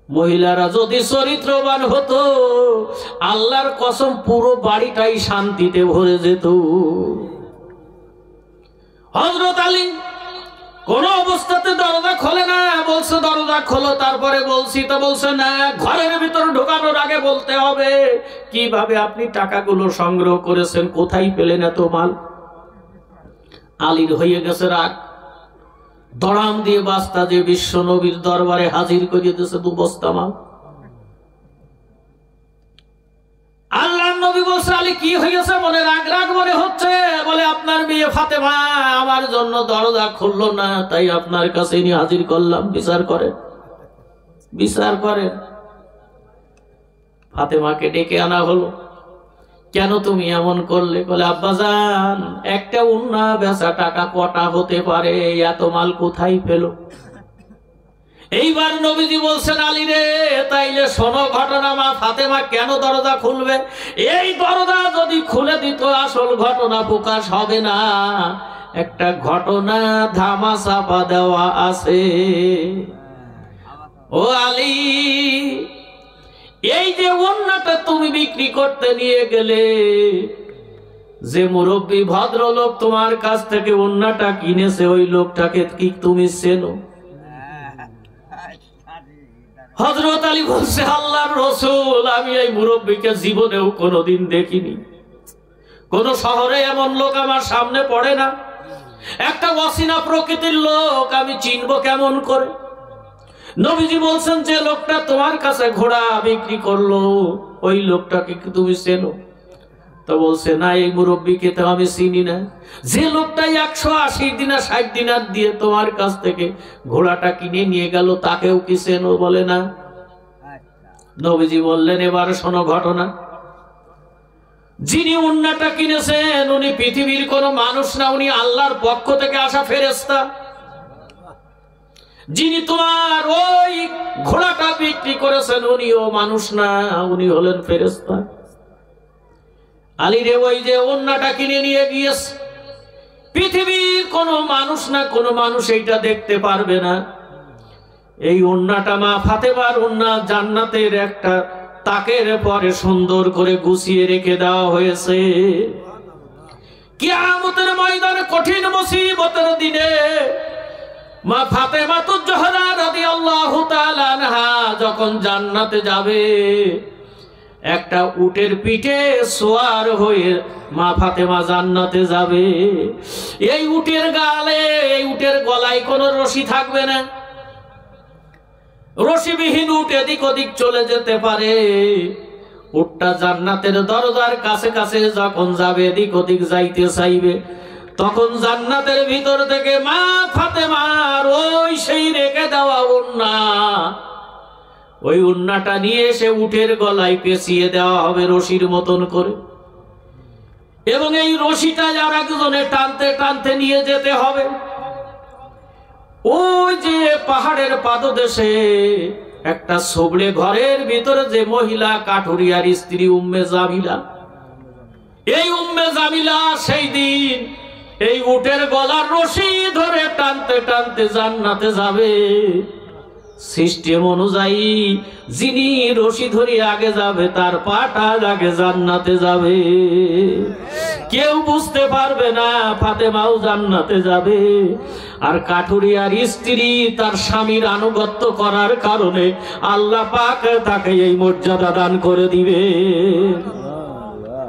মহিলারা যদি চরিত্রবান হতো আল্লাহর কসম পুরো বাড়িটাই শান্তিতে ভরে যেত। হযরত আলী কোন অবস্থাতে দরজা খোলে না, বলছে দরজা খোলো, তারপরে বলছি তো বলছে না, ঘরের ভিতর ঢোকানোর আগে বলতে হবে কিভাবে আপনি টাকাগুলো সংগ্রহ করেছেন, কোথায় পেলেন এত মাল। আলীর হয়ে গেছে রাগ, দড়াম দিয়ে বাস্তা দিয়ে বিশ্ব নবীর দরবারে হাজির করিয়ে দিয়েছে 2 বস্তা মাল। আল্লাহর নবী বলছে আলী কি হয়েছে, মনে রাগ রাগ মনে হচ্ছে? বলে আপনার মেয়ে ফাতেমা আমার জন্য দরজা খুললো না, তাই আপনার কাছে নিয়ে হাজির করলাম, বিচার করেন বিচার করেন। ফাতেমাকে ডেকে আনা হলো, কেন তুমি এমন করলে? বলে আব্বাজান একটা উন্না বেচা টাকা কটা হতে পারে, এত মাল কোথায় পেলো? এইবার নবীজি বলছেন আলী রে তাইলে শোনো ঘটনা, মা ফাতেমা কেন দরজা খুলবে? এই দরজা যদি খুলে দিত আসল ঘটনা প্রকাশ হবে না, একটা ঘটনা ধামা চাপা দেওয়া আছে। ও আলী, এই যে ওন্নাটা তুমি বিক্রি করতে নিয়ে গেলে, যে মুরব্বী ভদ্রলোক তোমার কাছ থেকে ওন্নাটা কিনেছে ওই লোকটাকে কি তুমি চেনো? হযরত আলী বলছে আল্লাহর রাসূল আমি এই মুরব্বীকে জীবনেও কোনোদিন দেখিনি, কোন শহরে এমন লোক আমার সামনে পড়ে না, একটা অচেনা প্রকৃতির লোক আমি চিনবো কেমন করে? নবীজি বলছেন যে লোকটা তোমার কাছে ঘোড়া বিক্রি করলো ওই লোকটাকে কি তুমি চেনো? তো বলছে না এই মুরব্বীকে তো আমি চিনি না। যে লোকটা 180 দিনার 60 দিনার দিয়ে তোমার কাছ থেকে ঘোড়াটা কিনে নিয়ে গেল তাকেও কি চেনো? বলে না। নবীজি বললেন এবার শোনো ঘটনা, যিনি উন্নাটা কিনেছেন উনি পৃথিবীর কোন মানুষ না, উনি আল্লাহর পক্ষ থেকে আসা ফেরেশতা। যিনি তোমার ওই ঘোড়াটা বিক্রি করেছেন উনিও মানুষ না, উনি হলেন ফেরেশতা। আলী রে ওই যে ওন্নাটা কিনে নিয়ে গিয়েছে পৃথিবীর কোন মানুষ না, কোন মানুষ এইটা দেখতে পারবে না। এই ওন্নাটা মা ফাতেমার ওন্না, জান্নাতের একটা তাকের পরে সুন্দর করে গুছিয়ে রেখে দেওয়া হয়েছে। কিয়ামতের ময়দানে কঠিন মুসিবতের দিনে মা ফাতেমাতুজ জোহরা রাদিয়াল্লাহু তাআলা আনহা যখন জান্নাতে যাবে, একটা উটের পিঠে সওয়ার হয়ে মা ফাতেমা জান্নাতে যাবে। এই উটের গালে, এই উটের গলায় কোনো রশি থাকবে না, রশিবিহীন উট এদিক ওদিক চলে যেতে পারে। উটটা জান্নাতের দরজার কাছে কাছে যখন যাবে, এদিক ওদিক যাইতে চাইবে, তখন জান্নাতের ভিতর থেকে মা ফাতেমার ওই সেই রেখে দেওয়া ওন্না, ওই উন্নাটা নিয়ে এসে উটের গলায় পেঁচিয়ে দেওয়া হবে রশির মতন করে, এবং এই রশিটা আর একজনে টানতে টানতে নিয়ে যেতে হবে। ওই যে পাহাড়ের পাদদেশে একটা সবড়ে ঘরের ভিতরে যে মহিলা কাঠুরিয়ার স্ত্রী উম্মে জামিলা, এই উম্মে জামিলা সেই দিন এই উটের গলার রশি ধরে টানতে টানতে জান্নাতে যাবে। সিস্টেম অনুযায়ী যিনি রশি ধরে আগে যাবে তার পাটা আগে জান্নাতে যাবে। কেউ বুঝতে পারবে না ফাতেমাও জান্নাতে যাবে। আর কাঠুরিয়ার স্ত্রী তার স্বামীর আনুগত্য করার কারণে আল্লাহ পাক তাকে এই মর্যাদা দান করে দিবে।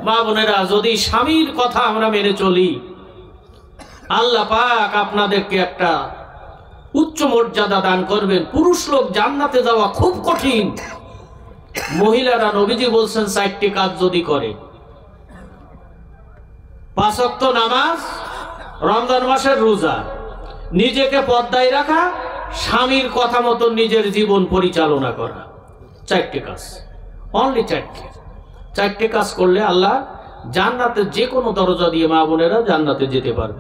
মা বোনেরা, যদি স্বামীর কথা আমরা মেনে চলি, আল্লাহ পাক আপনাদেরকে একটা উচ্চ মর্যাদা দান করবেন। পুরুষ লোক জান্নাতে যাওয়া খুব কঠিন। মহিলারা, নবীজি বলছেন, 4টি কাজ যদি করে, 5 ওয়াক্ত নামাজ, রমজান মাসের রোজা, নিজেকে পর্দায় রাখা, স্বামীর কথা মতো নিজের জীবন পরিচালনা করা, 4টি কাজ, অনলি 4টি কাজ করলে আল্লাহ জান্নাতের যে কোনো দরজা দিয়ে মা বোনেরা জান্নাতে যেতে পারবে।